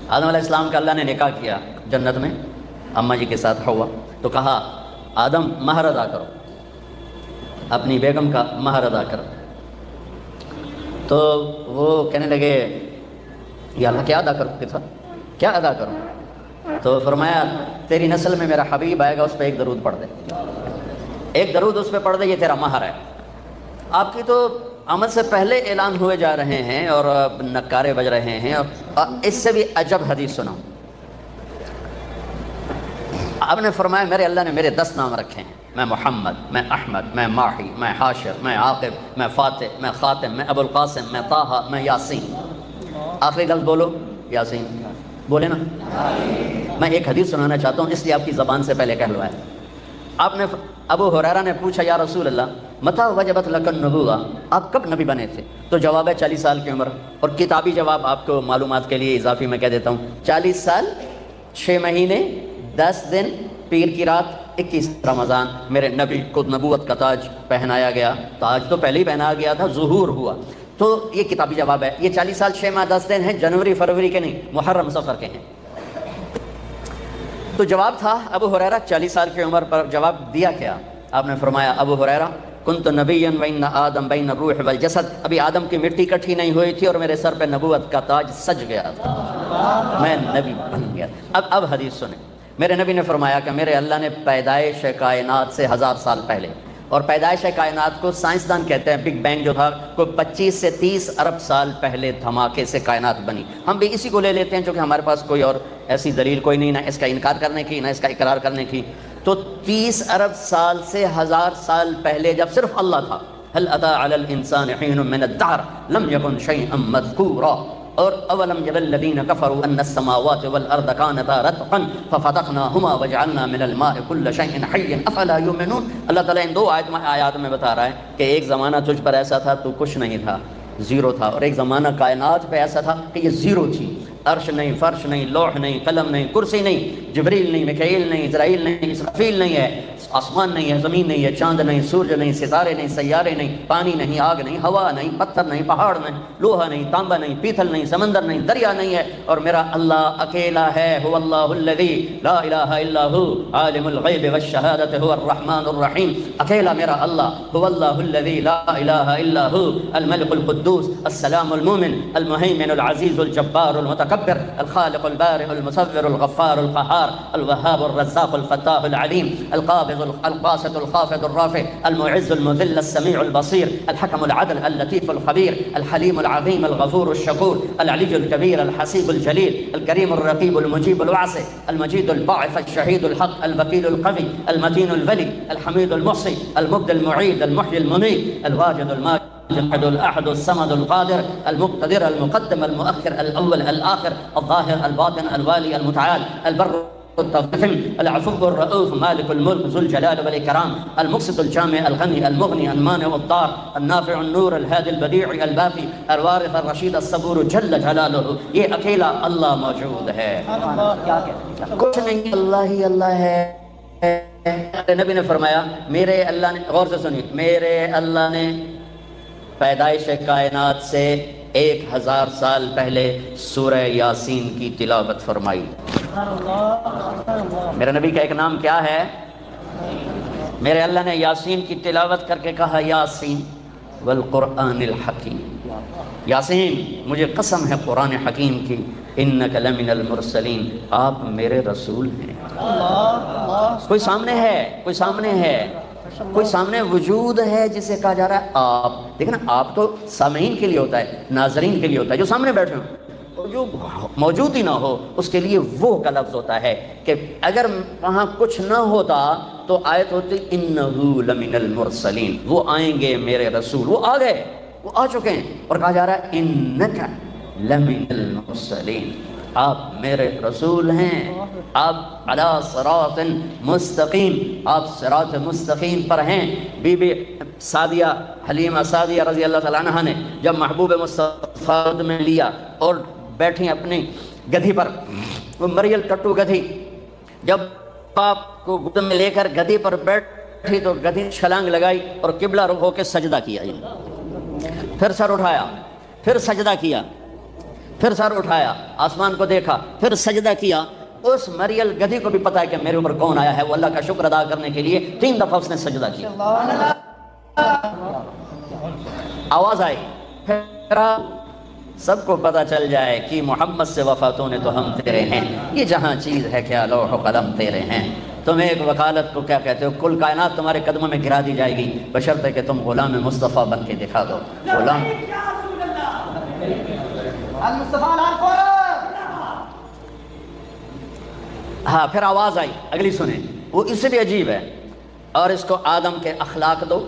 آدم علیہ السلام کا اللہ نے نکاح کیا جنت میں اماں جی کے ساتھ ہوا، تو کہا آدم مہر ادا کرو، اپنی بیگم کا مہر ادا کرو۔ تو وہ کہنے لگے یا اللہ کیا ادا کروں، کیا ادا کروں؟ تو فرمایا تیری نسل میں میرا حبیب آئے گا، اس پہ ایک درود پڑھ دے، ایک درود اس پہ پڑھ دے، یہ تیرا مہر ہے۔ آپ کی تو عمل سے پہلے اعلان ہوئے جا رہے ہیں اور نکارے بج رہے ہیں، اور اس سے بھی عجب حدیث سناؤں۔ آپ نے فرمایا میرے اللہ نے میرے 10 نام رکھے ہیں، میں محمد، میں احمد، میں ماحی، میں حاشر، میں عاقب، میں فاتح، میں خاتم، میں ابو القاسم، میں طٰہٰ، میں یاسین۔ آخری لفظ بولو یاسین، بولے نا۔ میں ایک حدیث سنانا چاہتا ہوں، اس لیے آپ کی زبان سے پہلے کہلوائے۔ آپ نے ابو ہریرہ نے پوچھا یا رسول اللہ متى وجبت لک النبوۃ، آپ کب نبی بنے تھے؟ تو جواب ہے 40 سال کی عمر، اور کتابی جواب آپ کو معلومات کے لیے اضافی میں کہہ دیتا ہوں، 40 سال 6 مہینے 10 دن پیر کی رات 21 رمضان میرے نبی کو نبوت کا تاج پہنایا گیا۔ تاج تو پہلے ہی پہنایا گیا تھا، ظہور ہوا۔ تو یہ کتابی جواب ہے۔ یہ 40 سال 6 ماہ 10 دن ہیں، جنوری فروری کے نہیں، محرم صفر کے ہیں۔ تو جواب تھا ابو ہریرہ 40 سال کی عمر پر جواب دیا کیا؟ آپ نے فرمایا ابو ہریرہ کنت نبیا وان آدم بین الروح والجسد، ابھی آدم کی مٹی کٹھی نہیں ہوئی تھی اور میرے سر پہ نبوت کا تاج سج گیا تھا، میں نبی بن گیا۔ اب حدیث سنیں، میرے نبی نے فرمایا کہ میرے اللہ نے پیدائش کائنات سے 1000 سال پہلے، اور پیدائش کائنات کو سائنسدان کہتے ہیں بگ بینگ جو تھا، کوئی 25 سے 30 ارب سال پہلے دھماکے سے کائنات بنی۔ ہم بھی اسی کو لے لیتے ہیں چونکہ ہمارے پاس کوئی اور ایسی دلیل کوئی نہیں، نہ اس کا انکار کرنے کی نہ اس کا اقرار کرنے کی۔ تو 30 ارب سال سے 1000 سال پہلے جب صرف اللہ تھا، هل اتى على الانسان حين من الدهر لم يكن شيئا مذكورا، اور اولم ير الذين كفروا ان السماوات والارض كانتا رتقا ففتقناهما وجعلنا من الماء كل شيء حي افلا يؤمنون۔ اللہ تعالیٰ ان 2 آیات میں بتا رہا ہے کہ ایک زمانہ تجھ پر ایسا تھا تو کچھ نہیں تھا، زیرو تھا، اور ایک زمانہ کائنات پہ ایسا تھا کہ یہ زیرو تھی، عرش نہیں، فرش نہیں، لوح نہیں، قلم نہیں، کرسی نہیں، جبریل نہیں، میکائیل نہیں، اسرائیل نہیں، اسرافیل نہیں ہے، آسمان نہیں ہے، زمین نہیں ہے، چاند نہیں، سورج نہیں، ستارے نہیں، سیارے نہیں، پانی نہیں، آگ نہیں، ہوا نہیں، پتھر نہیں، پہاڑ نہیں، لوہا نہیں، تانبا نہیں، پیتل نہیں، سمندر نہیں، دریا نہیں ہے، اور میرا اللہ اکیلا ہے۔ هو اللہ الذی لا الہ الا هو عالم الغیب والشہادۃ هو الرحمن الرحیم، اکیلا میرا اللہ، هو اللہ الذی لا الہ الا هو الملک القدوس السلام المؤمن المہیمن العزیز الجبار المتکبر الخالق البارئ المصور الغفار القہار الوهاب الرزاق الفتاح العلیم القابض القاسط الخافض الرافع المعز المذل السميع البصير الحكم العدل اللطيف الخبير الحليم العظيم الغفور الشكور العلي الكبير الحسيب الجليل الكريم الرقيب المجيب الواسع المجيد الباعث الشهيد الحق الوكيل القوي المتين الولي الحميد المحصي المبدي المعيد المحيي المميت الواجد الماجد الأحد الصمد القادر المقتدر المقدم المؤخر الأول الآخر الظاهر الباطن الوالي المتعال البر العفو الرؤوف مالك الملك ذو الجلال والإكرام المقسط الجامع الغني المغني المانع الضار النافع النور الهادي البديع الباقي الوارث الرشيد الصبور جل جلاله۔ یہ اکیلا اللہ موجود ہے، کچھ نہیں، اللہ ہی اللہ ہے۔ نبی نے فرمایا میرے اللہ نے، غور سے سنیے، میرے اللہ نے پیدائش کائنات سے 1000 سال پہلے سورہ یاسین کی تلاوت فرمائی۔ میرے نبی کا ایک نام کیا ہے؟ میرے اللہ نے یاسین کی تلاوت کر کے کہا یاسین والقرآن الحکیم، یاسین مجھے قسم ہے قرآن حکیم کی، انک لمن المرسلین، آپ میرے رسول ہیں۔ کوئی سامنے ہے، کوئی سامنے ہے، کوئی سامنے وجود ہے جسے کہا جا رہا ہے آپ۔ دیکھیں نا، آپ تو سامعین کے لیے ہوتا ہے، ناظرین کے لیے ہوتا ہے، جو سامنے بیٹھے ہوں، جو موجود ہی نہ ہو اس کے لیے وہ کا لفظ ہوتا ہے کہ اگر وہاں کچھ نہ ہوتا تو آیت ہوتی انہو لمن المرسلین، وہ آئیں گے میرے رسول، وہ آ گئے، وہ آ چکے ہیں، اور کہا جا رہا ہے انک لمن المرسلین، آپ میرے رسول ہیں، آپ علی صراط مستقیم، آپ صراط مستقیم پر ہیں۔ بی بی سعدیہ، حلیمہ سعدیہ رضی اللہ تعالیٰ عنہ نے جب محبوب مصطفیٰ میں لیا اور بیٹھی اپنی گدھی پر، وہ مریل ٹٹو گدھی، جب آپ کو گود میں لے کر گدھی پر بیٹھی تو گدھی چھلانگ لگائی اور قبلہ رخ ہو کے سجدہ کیا، پھر سر اٹھایا، پھر سجدہ کیا، پھر سر اٹھایا، آسمان کو دیکھا، پھر سجدہ کیا۔ اس مریل گدھی کو بھی پتا ہے کہ میرے اوپر کون آیا ہے، وہ اللہ کا شکر ادا کرنے کے لیے 3 دفعہ اس نے سجدہ کیا۔ آواز آئی، پھر سب کو پتا چل جائے کہ محمد سے وفاتوں نے تو ہم تیرے ہیں، یہ جہاں چیز ہے کیا لوح و قلم تیرے ہیں۔ تم ایک وکالت کو کیا کہتے ہو، کل کائنات تمہارے قدموں میں گرا دی جائے گی، بشرطے کہ تم غلام مصطفیٰ بن کے دکھا دو۔ غلام ہاں، پھر آواز آئی، اگلی سنیں، وہ اس سے بھی عجیب ہے۔ اور اس کو آدم کے اخلاق دو،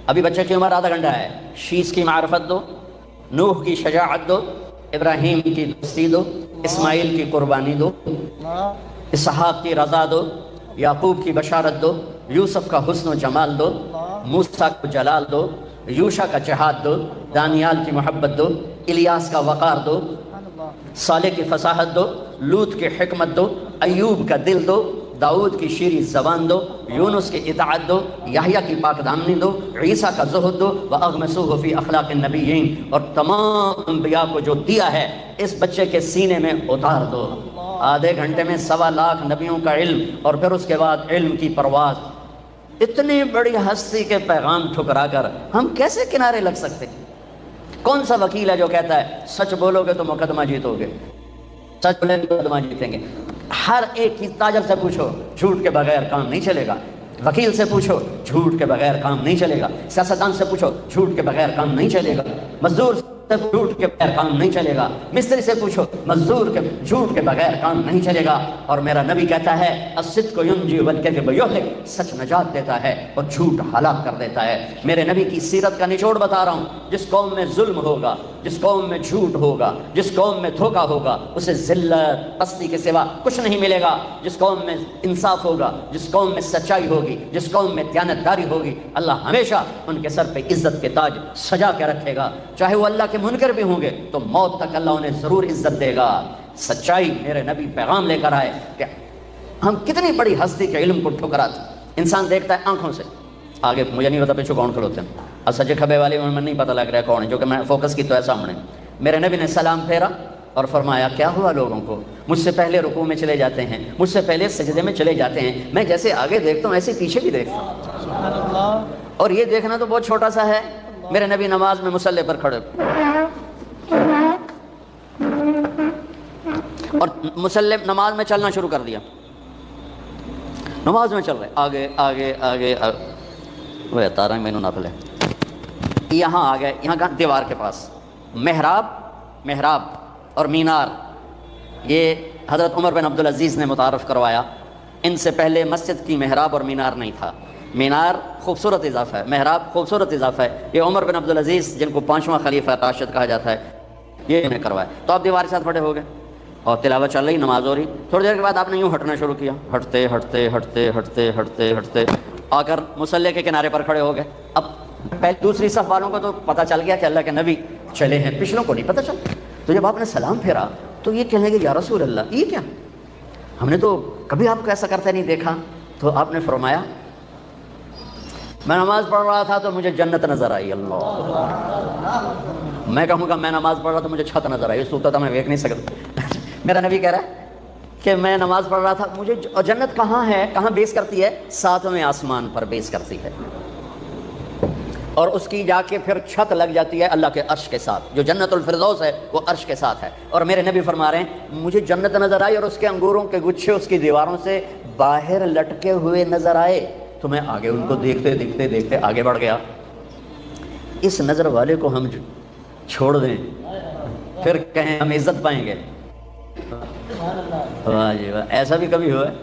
ابھی بچے کی عمر آدھا گھنٹہ ہے، شیش کی معرفت دو، نوح کی شجاعت دو، ابراہیم کی دوستی دو، اسماعیل کی قربانی دو، اسحاق کی رضا دو، یعقوب کی بشارت دو، یوسف کا حسن و جمال دو، موسیٰ کو جلال دو، یوشع کا جہاد دو، دانیال کی محبت دو، الیاس کا وقار دو، صالح کی فصاحت دو، لوط کی حکمت دو، ایوب کا دل دو، داؤد کی شیریں زبان دو، یونس کی اطاعت دو، یحییٰ کی پاک دامنی دو، عیسیٰ کا زہد دو، وَأَغْمَسُوهُ فِي أَخْلَاقِ النَّبِيِّينَ، اور تمام انبیاء کو جو دیا ہے اس بچے کے سینے میں اتار دو۔ آدھے گھنٹے میں 1.25 لاکھ نبیوں کا علم، اور پھر اس کے بعد علم کی پرواز۔ اتنی بڑی ہستی کے پیغام ٹھکرا کر ہم کیسے کنارے لگ سکتے؟ کون سا وکیل ہے جو کہتا ہے سچ بولو گے تو مقدمہ جیتو گے، سچ بولیں گے تو مقدمہ جیتیں گے؟ ہر ایک کی تاجر سے پوچھو، جھوٹ کے بغیر کام نہیں چلے گا۔ وکیل سے پوچھو، جھوٹ کے بغیر کام نہیں چلے گا۔ سیاستدان سے پوچھو، جھوٹ کے بغیر کام نہیں چلے گا۔ مزدور سے جھوٹ کے بغیر کام نہیں چلے گا۔ مستری سے پوچھو، مزدور کے جھوٹ کے بغیر کام نہیں چلے گا۔ اور میرا نبی کہتا ہے الصدق ینجی والکذب یہلک، سچ نجات دیتا ہے اور جھوٹ ہلاک کر دیتا ہے۔ میرے نبی کی سیرت کا نچوڑ بتا رہا ہوں۔ جس قوم میں ظلم ہوگا، جس قوم میں جھوٹ ہوگا، جس قوم میں دھوکہ ہوگا، اسے ذلت پستی کے سوا کچھ نہیں ملے گا۔ جس قوم میں انصاف ہوگا، جس قوم میں سچائی ہوگی، جس قوم میں دیانتداری ہوگی، اللہ ہمیشہ ان کے سر پہ عزت کے تاج سجا کے رکھے گا۔ چاہے وہ اللہ کے منکر بھی ہوں گے تو موت تک اللہ انہیں ضرور عزت دے گا۔ سچائی، میرے نبی پیغام لے کر آئے کہ ہم کتنی بڑی ہستی کے علم کو ٹھکراتے۔ انسان دیکھتا ہے آنکھوں سے، آگے مجھے نہیں پتا پیچھے کون کھلوتے ہیں، اور سجے کھبے والے میں نہیں پتہ لگ رہا ہے کون ہے، جو کہ میں فوکس کی تو ہے سامنے۔ میرے نبی نے سلام پھیرا اور فرمایا کیا ہوا لوگوں کو، مجھ سے پہلے رکوع میں چلے جاتے ہیں، مجھ سے پہلے سجدے میں چلے جاتے ہیں، میں جیسے آگے دیکھتا ہوں ایسے پیچھے بھی دیکھتا ہوں، اور یہ دیکھنا تو بہت چھوٹا سا ہے۔ میرے نبی نماز میں مصلی پر کھڑے اور مصلی نماز میں چلنا شروع کر دیا، نماز میں چل رہے آگے آگے آگے وہ تارا میں نہ پلے، یہاں آ گئے، یہاں دیوار کے پاس محراب اور مینار، یہ حضرت عمر بن عبدالعزیز نے متعارف کروایا۔ ان سے پہلے مسجد کی محراب اور مینار نہیں تھا۔ مینار خوبصورت اضافہ ہے، محراب خوبصورت اضافہ ہے۔ یہ عمر بن عبدالعزیز جن کو 5واں خلیفہ راشد کہا جاتا ہے، یہ انہیں کروایا۔ تو آپ دیوار کے ساتھ کھڑے ہو گئے اور تلاوت چل رہی، نماز ہو رہی۔ تھوڑی دیر کے بعد آپ نے یوں ہٹنا شروع کیا، ہٹتے ہٹتے ہٹتے ہٹتے ہٹتے ہٹتے آ کر مصلی کے کنارے پر کھڑے ہو گئے۔ اب پہلے دوسری صف والوں کو تو پتہ چل گیا کہ اللہ کے نبی چلے ہیں، پچھلوں کو نہیں پتہ چلا۔ تو جب آپ نے سلام پھیرا تو یہ کہنے لگے یا رسول اللہ، یہ کیا، ہم نے تو کبھی آپ کو ایسا کرتے نہیں دیکھا۔ تو آپ نے فرمایا میں نماز پڑھ رہا تھا تو مجھے جنت نظر آئی۔ اللہ، میں کہوں گا میں نماز پڑھ رہا تو مجھے چھت نظر آئی، سوتا تھا میں دیکھ نہیں سکتا۔ میرا نبی کہہ رہا ہے کہ میں نماز پڑھ رہا تھا، مجھے جنت کہاں ہے، کہاں بیس کرتی ہے، 7ویں آسمان پر بیس کرتی ہے، اور اس کی جا کے پھر چھت لگ جاتی ہے اللہ کے عرش کے ساتھ۔ جو جنت الفردوس ہے وہ عرش کے ساتھ ہے۔ اور میرے نبی فرما رہے ہیں مجھے جنت نظر آئی اور اس کے انگوروں کے گچھے اس کی دیواروں سے باہر لٹکے ہوئے نظر آئے۔ تو میں آگے ان کو دیکھتے دیکھتے دیکھتے آگے بڑھ گیا۔ اس نظر والے کو ہم چھوڑ دیں پھر کہیں ہم عزت پائیں گے؟ واہ جی واہ، ایسا بھی کبھی ہوا ہے؟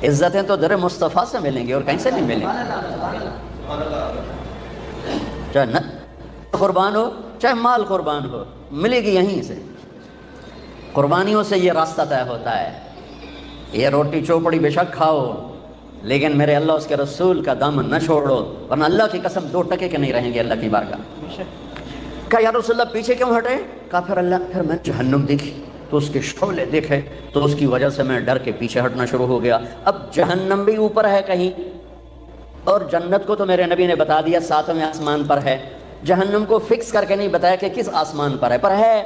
عزتیں تو در مصطفیٰ سے ملیں گی اور کہیں سے نہیں ملیں گی۔ چاہے قربان ہو چاہے مال قربان ہو، ملے گی یہیں سے۔ قربانیوں سے یہ راستہ طے ہوتا ہے۔ یہ روٹی چوپڑی بے شک کھاؤ لیکن میرے اللہ اس کے رسول کا دامن نہ چھوڑو، ورنہ اللہ کی قسم 2 ٹکے کے نہیں رہیں گے اللہ کی بارگاہ۔ کہا یا رسول اللہ پیچھے کیوں ہٹے؟ کہا پھر میں جہنم دیکھی تو اس کے شعلے دیکھے تو اس کی وجہ سے میں ڈر کے پیچھے ہٹنا شروع ہو گیا۔ اب جہنم بھی اوپر ہے کہیں، اور جنت کو تو میرے نبی نے بتا دیا 7ویں آسمان پر ہے۔ جہنم کو فکس کر کے نہیں بتایا کہ کس آسمان پر ہے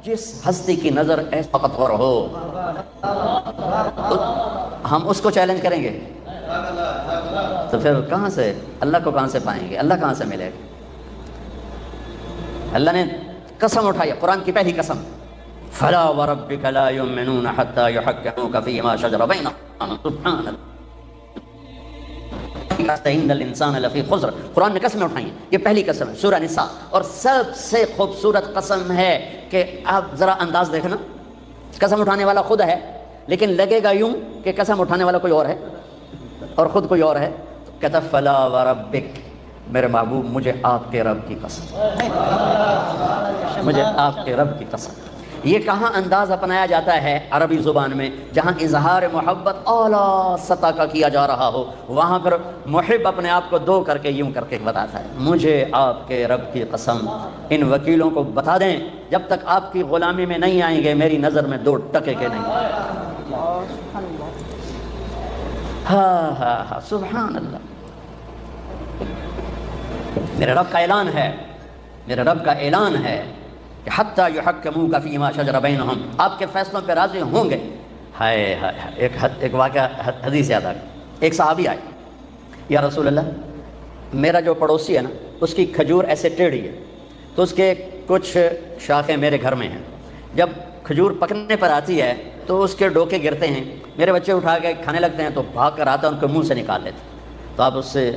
جس ہستی کی نظر ایسا طاقتور ہو، ہم اس کو چیلنج کریں گے تو پھر کہاں سے اللہ کو کہاں سے پائیں گے؟ اللہ کہاں سے ملے گا؟ اللہ نے قسم اٹھائی، قرآن کی پہلی قسم، فلا وربک لا یؤمنون حتی یحکموک فیما شجر بینہم، سبحان اللہ، ان الانسان لفی خسر، قرآن نے قسمیں اٹھائی ہیں، یہ پہلی قسم ہے سورہ نساء، اور سب سے خوبصورت قسم ہے کہ آپ ذرا انداز دیکھنا، قسم اٹھانے والا خود ہے لیکن لگے گا یوں کہ قسم اٹھانے والا کوئی اور ہے اور خود کوئی اور ہے، کہتا فلا وربک، میرے محبوب مجھے آپ کے رب کی قسم، مجھے آپ کے رب کی قسم۔ یہ کہاں انداز اپنایا جاتا ہے عربی زبان میں؟ جہاں اظہار محبت اعلیٰ سطح کا کیا جا رہا ہو، وہاں پر محب اپنے آپ کو دو کر کے یوں کر کے بتاتا ہے، مجھے آپ کے رب کی قسم، ان وکیلوں کو بتا دیں جب تک آپ کی غلامی میں نہیں آئیں گے میری نظر میں دو ٹکے کے نہیں۔ ہاں ہاں ہاں، سبحان اللہ، میرے رب کا اعلان ہے، میرے رب کا اعلان ہے کہ حتی یحکموک فیما شجر بینہم، آپ کے فیصلوں پہ راضی ہوں گے۔ ہائے ہائے، ایک واقعہ حدیث یاد آ گئی، ایک صحابی آئے، یا رسول اللہ میرا جو پڑوسی ہے نا اس کی کھجور ایسے ٹیڑھی ہے تو اس کے کچھ شاخیں میرے گھر میں ہیں، جب کھجور پکنے پر آتی ہے تو اس کے ڈوکے گرتے ہیں، میرے بچے اٹھا کے کھانے لگتے ہیں تو بھاگ کر آتا ہے ان کو منہ سے نکال لیتے، تو آپ اس سے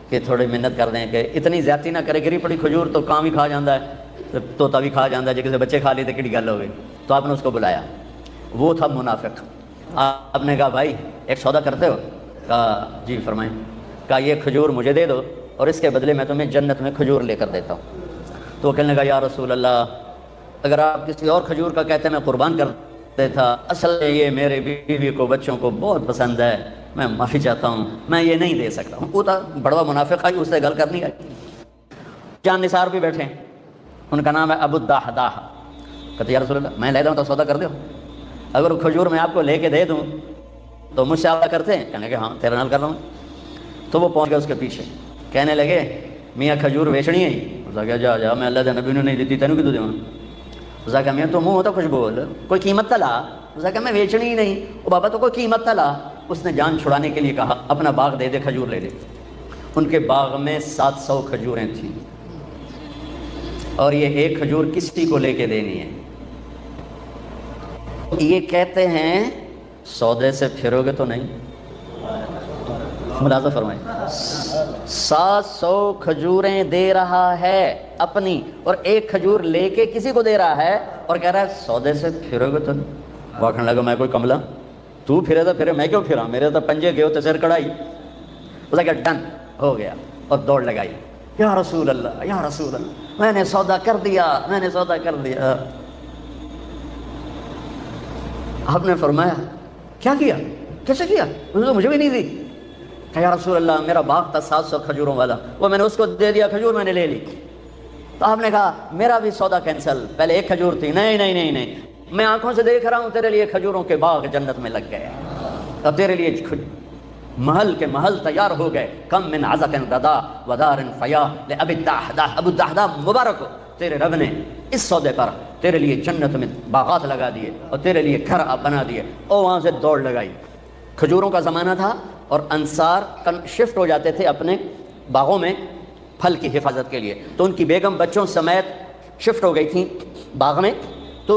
کہ تھوڑی محنت کر دیں کہ اتنی زیادتی نہ کرے، گری پڑی کھجور تو کام ہی کھا جاتا ہے، طوطا بھی کھا جاتا ہے، جی کسی بچے کھا لیتے کیڑی گل ہو گئی۔ تو آپ نے اس کو بلایا، وہ تھا منافق، آپ نے کہا بھائی ایک سودا کرتے ہو؟ کہا جی فرمائیں۔ کہا یہ کھجور مجھے دے دو اور اس کے بدلے میں تمہیں جنت میں کھجور لے کر دیتا ہوں۔ تو وہ کہنے لگا یا رسول اللہ اگر آپ کسی اور کھجور کا کہتے میں قربان کر دیتا، اصل یہ میرے بیوی کو بچوں کو بہت پسند ہے، میں معافی چاہتا ہوں، میں یہ نہیں دے سکتا ہوں۔ وہ تھا بڑا منافق آئی، اس سے گل کرنی آئی۔ جان نثار بھی بیٹھے، ان کا نام ہے ابو الدحداح، کہتے یا رسول اللہ میں لے دوں تو سودا کر دو، اگر کھجور میں آپ کو لے کے دے دوں تو مجھ سے آدھا کرتے ہیں؟ کہنے کہ ہاں تیرے نال کر رہا ہوں۔ تو وہ پہنچ گئے اس کے پیچھے، کہنے لگے میاں کھجور بیچنی ہے؟ اس نے کہا جا جا، میں اللہ دے نبی نے نہیں دیتی تینوں کی تو دیواں۔ اس نے کہا میاں تو منہ ہوتا کچھ بول، کوئی قیمت تا لا۔ اس نے کہا میں بیچنی ہی نہیں۔ وہ بابا تو کوئی قیمت تا لا۔ اس نے جان چھڑانے کے لیے کہا اپنا باغ دے دے، کھجور لے دے۔ ان کے باغ میں 700 کھجوریں تھیں اور یہ ایک کھجور کسی کو لے کے دینی ہے۔ یہ کہتے ہیں سودے سے پھرو گے تو نہیں، ملازہ فرمائیں، 700 کھجوریں دے رہا ہے اپنی اور ایک کھجور لے کے کسی کو دے رہا ہے اور کہہ رہا ہے سودے سے پھرو گے تو نہیں۔ وہ کہنے لگا میں کوئی کملا، تو پھرے تو پھرے، میں کیوں پھرا، میرے تو پنجے گئے ہوتے سر کڑائی۔ اس نے کہا ڈن ہو گیا اور دوڑ لگائی، یا رسول اللہ یا رسول اللہ میں نے سودا کر دیا، میں نے سودا کر دیا۔ آپ نے فرمایا کیا کیا، کیسے کیا؟ اس نے مجھے بھی نہیں دی۔ کہ یا رسول اللہ میرا باغ تھا 700 کھجوروں والا، وہ میں نے اس کو دے دیا، کھجور میں نے لے لی۔ تو آپ نے کہا میرا بھی سودا کینسل، پہلے ایک کھجور تھی، نہیں نہیں نہیں نہیں، میں آنکھوں سے دیکھ رہا ہوں تیرے لیے کھجوروں کے باغ جنت میں لگ گئے، اب تیرے لیے محل کے محل تیار ہو گئے۔ کم من عزق ردا ودار فیا لابی الدحداح، ابو الدحداح مبارک ہو، تیرے رب نے اس سودے پر تیرے لیے جنت میں باغات لگا دیے اور تیرے لیے گھر بنا دیے۔ اور وہاں سے دوڑ لگائی۔ کھجوروں کا زمانہ تھا اور انصار شفٹ ہو جاتے تھے اپنے باغوں میں پھل کی حفاظت کے لیے، تو ان کی بیگم بچوں سمیت شفٹ ہو گئی تھیں باغ میں، تو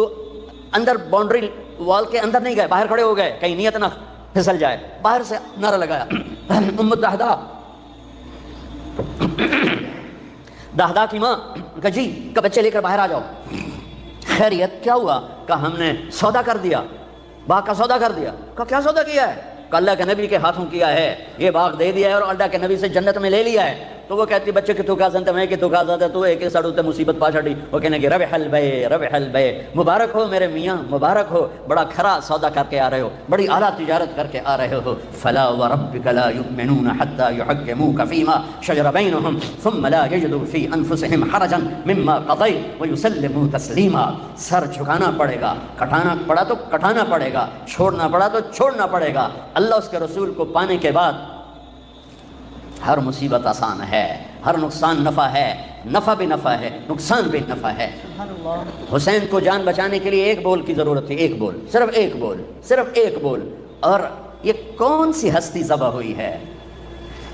اندر باؤنڈری وال کے اندر نہیں گئے، باہر کھڑے ہو گئے کہیں نیت نہ پھسل جائے۔ باہر سے نعرہ لگایا ام الدحداح، دحداح کی ماں کہا جی کہ بچے لے کر باہر آ جاؤ، خیریت کیا ہوا؟ کہ ہم نے سودا کر دیا، باغ کا سودا کر دیا۔ کہ کیا سودا کیا ہے؟ کہ اللہ کے نبی کے ہاتھوں کیا ہے، یہ باغ دے دیا ہے اور اللہ کے نبی سے جنت میں لے لیا ہے۔ تو وہ کہتی بچے کہ تو کہا سنتا میں کہ تو کہا سنتا تو ایک ساڑھو تے مصیبت پا چھڑی۔ وہ کہنے کہ ربح البے ربح البے، مبارک ہو میرے میاں مبارک ہو، بڑا کھرا سودا کر کے آ رہے ہو، بڑی اعلیٰ تجارت کر کے آ رہے ہو۔ فلا وربک لا یؤمنون حتی یحکموک فیما شجر بینہم ثم لا یجدوا فی انفسہم حرجا مما قضیت ویسلموا تسلیما۔ سر جھکانا پڑے گا، کٹانا پڑا تو کٹانا پڑے گا، چھوڑنا پڑا تو چھوڑنا پڑے گا۔ اللہ اس کے رسول کو پانے کے بعد ہر مصیبت آسان ہے، ہر نقصان نفع ہے، نفع بھی نفع ہے، نقصان بھی نفع ہے۔ حسین کو جان بچانے کے لیے ایک بول کی ضرورت تھی، ایک بول، صرف ایک بول، صرف ایک بول۔ اور یہ کون سی ہستی ذبح ہوئی ہے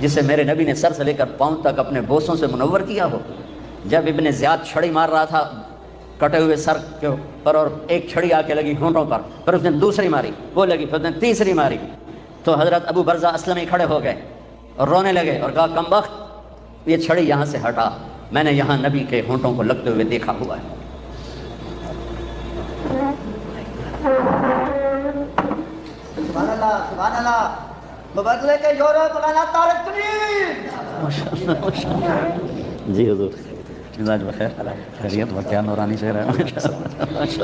جسے میرے نبی نے سر سے لے کر پاؤں تک اپنے بوسوں سے منور کیا ہو؟ جب ابن زیاد چھڑی مار رہا تھا کٹے ہوئے سر کے پر، اور ایک چھڑی آ کے لگی ہونٹوں پر، پھر اس نے دوسری ماری، وہ لگی، پھر اس نے تیسری ماری، تو حضرت ابو برزہ اسلمی کھڑے ہو گئے اور رونے لگے اور کہا کمبخت، یہ چھڑی یہاں سے ہٹا، میں نے یہاں نبی کے ہونٹوں کو لگتے ہوئے دیکھا ہوا ہے۔ سبحان اللہ، سبحان اللہ، مبادلے کے یورپ مولانا طارق تنیم۔ جی حضور، مزاج بخیر، خیریت و کیا نورانی شہر ہے، ماشاء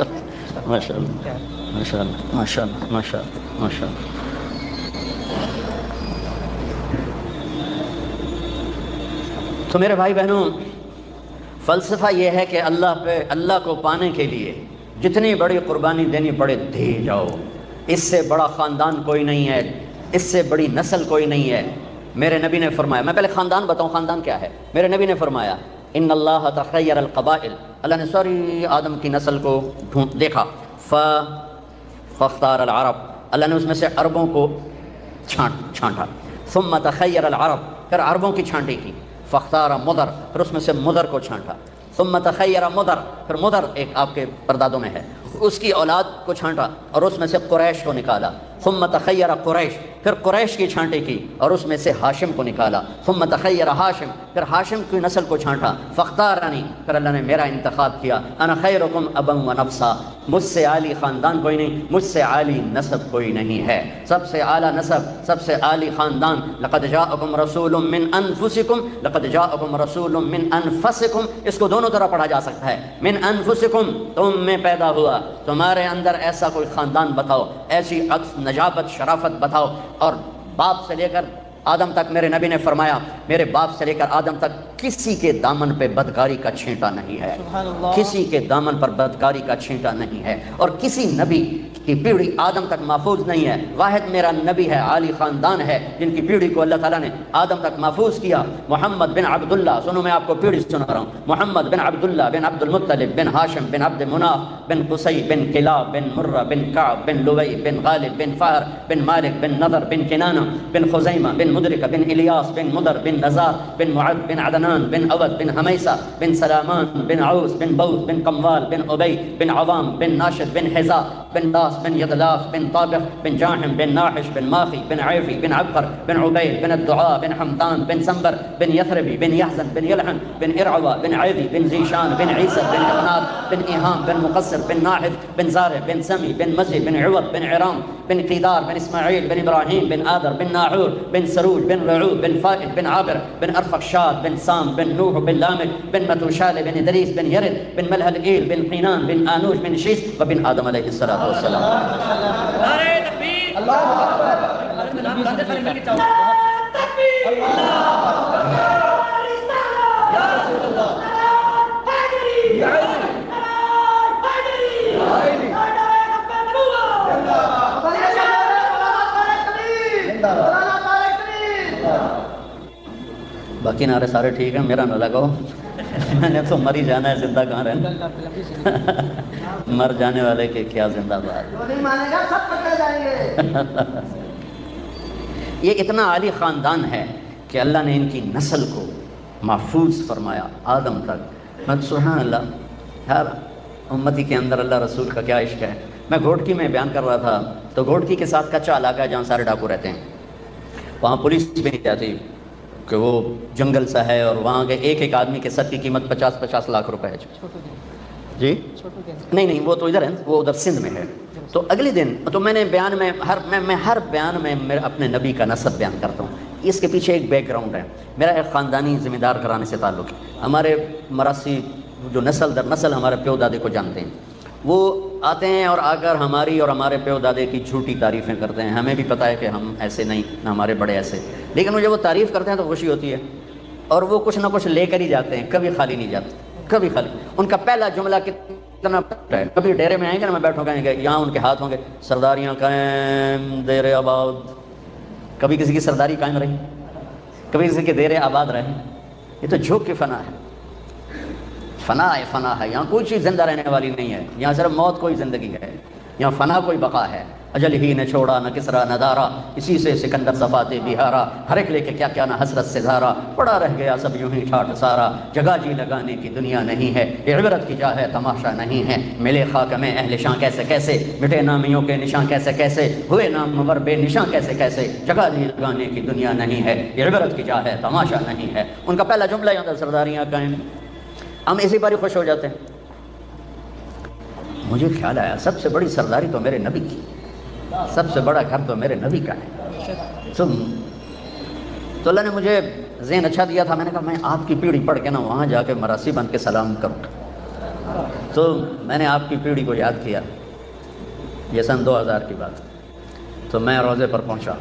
اللہ ماشاء اللہ ماشاء اللہ ماشاء اللہ ماشاء اللہ ماشاء اللہ۔ تو میرے بھائی بہنوں، فلسفہ یہ ہے کہ اللہ کو پانے کے لیے جتنی بڑی قربانی دینی پڑے دے جاؤ، اس سے بڑا خاندان کوئی نہیں ہے، اس سے بڑی نسل کوئی نہیں ہے۔ میرے نبی نے فرمایا، میں پہلے خاندان بتاؤں خاندان کیا ہے۔ میرے نبی نے فرمایا ان اللہ تخیر القبائل، اللہ نے ساری آدم کی نسل کو دیکھا، فاختار العرب، اللہ نے اس میں سے عربوں کو چھانٹا، ثم تخیر العرب، پھر عربوں کی چھانٹی کی، فاختار مدر، پھر اس میں سے مدر کو چھانٹا، ثم تخیر مدر، پھر مدر ایک آپ کے پردادوں میں ہے، اس کی اولاد کو چھانٹا اور اس میں سے قریش کو نکالا، ثم تخیر قریش، پھر قریش کی چھانٹی کی اور اس میں سے ہاشم کو نکالا، ثم تخیر ہاشم، پھر ہاشم کی نسل کو چھانٹا، فاختارنی، پھر اللہ نے میرا انتخاب کیا، انا خیرکم ابا و نفسا، مجھ سے عالی خاندان کوئی نہیں، مجھ سے عالی نسب کوئی نہیں ہے، سب سے اعلیٰ نسب، سب سے عالی خاندان۔ لقد جاءکم رسول من انفسکم، لقد جاءکم رسول من انفسکم، اس کو دونوں طرح پڑھا جا سکتا ہے، من انفسکم، تم میں پیدا ہوا، تمہارے اندر ایسا کوئی خاندان بتاؤ، ایسی عکس نجابت شرافت بتاؤ، اور باپ سے لے کر آدم تک میرے نبی نے فرمایا، میرے باپ سے لے کر آدم تک کسی کے دامن پہ بدکاری کا چھینٹا نہیں ہے، کسی کے دامن پر بدکاری کا چھینٹا نہیں ہے، اور کسی نبی کی پیڑھی آدم تک محفوظ نہیں ہے، واحد میرا نبی ہے، عالی خاندان ہے، جن کی پیڑھی کو اللہ تعالیٰ نے آدم تک محفوظ کیا، محمد بن عبداللہ، سنو میں آپ کو پیڑھی سنا رہا ہوں، محمد بن عبداللہ بن عبد المطلب بن ہاشم بن عبد مناف بن قصی بن کلاب بن مرہ بن کعب بن لوی بن غالب بن فہر بن مالک بن نضر بن کنانہ بن خزیمہ بن مدرکہ بن الیاس بن مدر بن نزار بن معد بن عدنان بن عود بن حمیسہ بن سلامان بن عوس بن بوس بن قموال بن عبی بن عوام بن ناشد بن حزا بن داس بن يدلاف بن طابق بن جاحم بن ناحش بن ماخي بن عيفي بن عبقر بن عبيد بن الدعاء بن حمدان بن سنبر بن يثربي بن يحزن بن يلحن بن إرعوى بن عيدي بن زيشان بن عيسى بن إغناب بن إيهام بن مقصر بن ناحث بن زارع بن سمي بن مزي بن عوض بن عرام بن قيدار بن إسماعيل بن إبراهيم بن آذر بن ناعور بن سروج بن رعوب بن فائد بن عابر بن أرفخشاد بن سام بن نوح بن لامك بن متوشال بن إدريس بن يرد بن ملهل إيل بن قينان بن آنوش بن شيس وبن آدم عليه الصلاة والسلام۔ نعرہ تکبیر، اللہ اکبر، باقی نعرے سارے ٹھیک ہیں، میرا نہ لگاؤ، میں نے تو مر ہی جانا ہے، زندہ کہاں رہنا، مر جانے والے کے کیا زندہ باد، جو نہیں مانے گا سب پکڑے جائیں گے۔ یہ اتنا عالی خاندان ہے کہ اللہ نے ان کی نسل کو محفوظ فرمایا آدم تک۔ میں سبحان اللہ، ہر امتی کے اندر اللہ رسول کا کیا عشق ہے۔ میں گھوٹکی میں بیان کر رہا تھا، تو گھوٹکی کے ساتھ کچا علاقہ ہے جہاں سارے ڈاکو رہتے ہیں، وہاں پولیس بھی نہیں جاتی کہ وہ جنگل سا ہے، اور وہاں کے ایک ایک آدمی کے سر کی قیمت 50-50 لاکھ روپے ہے جی، نہیں وہ تو ادھر ہے، وہ ادھر سندھ میں ہے۔ تو اگلے دن تو میں نے بیان میں ہر بیان میں اپنے نبی کا نسب بیان کرتا ہوں۔ اس کے پیچھے ایک بیک گراؤنڈ ہے، میرا ایک خاندانی ذمہ دار گھرانے سے تعلق ہے۔ ہمارے مراسی جو نسل در نسل ہمارے پیو دادے کو جانتے ہیں، وہ آتے ہیں اور آ کر ہماری اور ہمارے پیو دادے کی جھوٹی تعریفیں کرتے ہیں۔ ہمیں بھی پتہ ہے کہ ہم ایسے نہیں، نہ ہمارے بڑے ایسے، لیکن وہ جب وہ تعریف کرتے ہیں تو خوشی ہوتی ہے، اور وہ کچھ نہ کچھ لے کر ہی جاتے ہیں، کبھی خالی نہیں جاتے، کبھی خالی۔ ان کا پہلا جملہ کتنا ہے، کبھی ڈیرے میں آئیں گے نا، میں بیٹھوں کہیں گے، یہاں ان کے ہاتھ ہوں گے، سرداریاں قائم دیر آباد، کبھی کسی کی سرداری قائم رہی، کبھی کسی کے دیر آباد رہے، یہ تو جھوک کی فنا ہے۔ فنا ہے، یہاں کوئی چیز زندہ رہنے والی نہیں ہے، یہاں صرف موت کوئی زندگی ہے، یہاں فنا کوئی بقا ہے۔ اجل ہی نے چھوڑا نہ کسرا نہ دارا، اسی سے سکندر صفات بہارا، ہر ایک لے کے کیا کیا نہ حسرت سے دھارا، پڑا رہ گیا سب یوں ہی ٹھاٹ سارا، جگہ جی لگانے کی دنیا نہیں ہے، یہ عبرت کی جا ہے تماشا نہیں ہے، ملے خاک میں اہل شاں کیسے کیسے، مٹے نامیوں کے نشان کیسے کیسے، ہوئے نامور بے نشان کیسے کیسے، جگہ جی لگانے کی دنیا نہیں ہے، یہ عبرت کی جا ہے تماشا نہیں ہے۔ ان کا پہلا جملہ یہاں تھا سرداریاں قائم، ہم اسی پر ہی خوش ہو جاتے ہیں۔ مجھے خیال آیا سب سے بڑی سرداری تو میرے نبی کی، سب سے بڑا گھر تو میرے نبی کا ہے۔ تو اللہ نے مجھے ذہن اچھا دیا تھا، میں نے کہا میں آپ کی پیڑھی پڑھ کے نا وہاں جا کے مراسی بن کے سلام کروں گا۔ تو میں نے آپ کی پیڑھی کو یاد کیا، یہ سن 2000 کی بات، تو میں روضے پر پہنچا،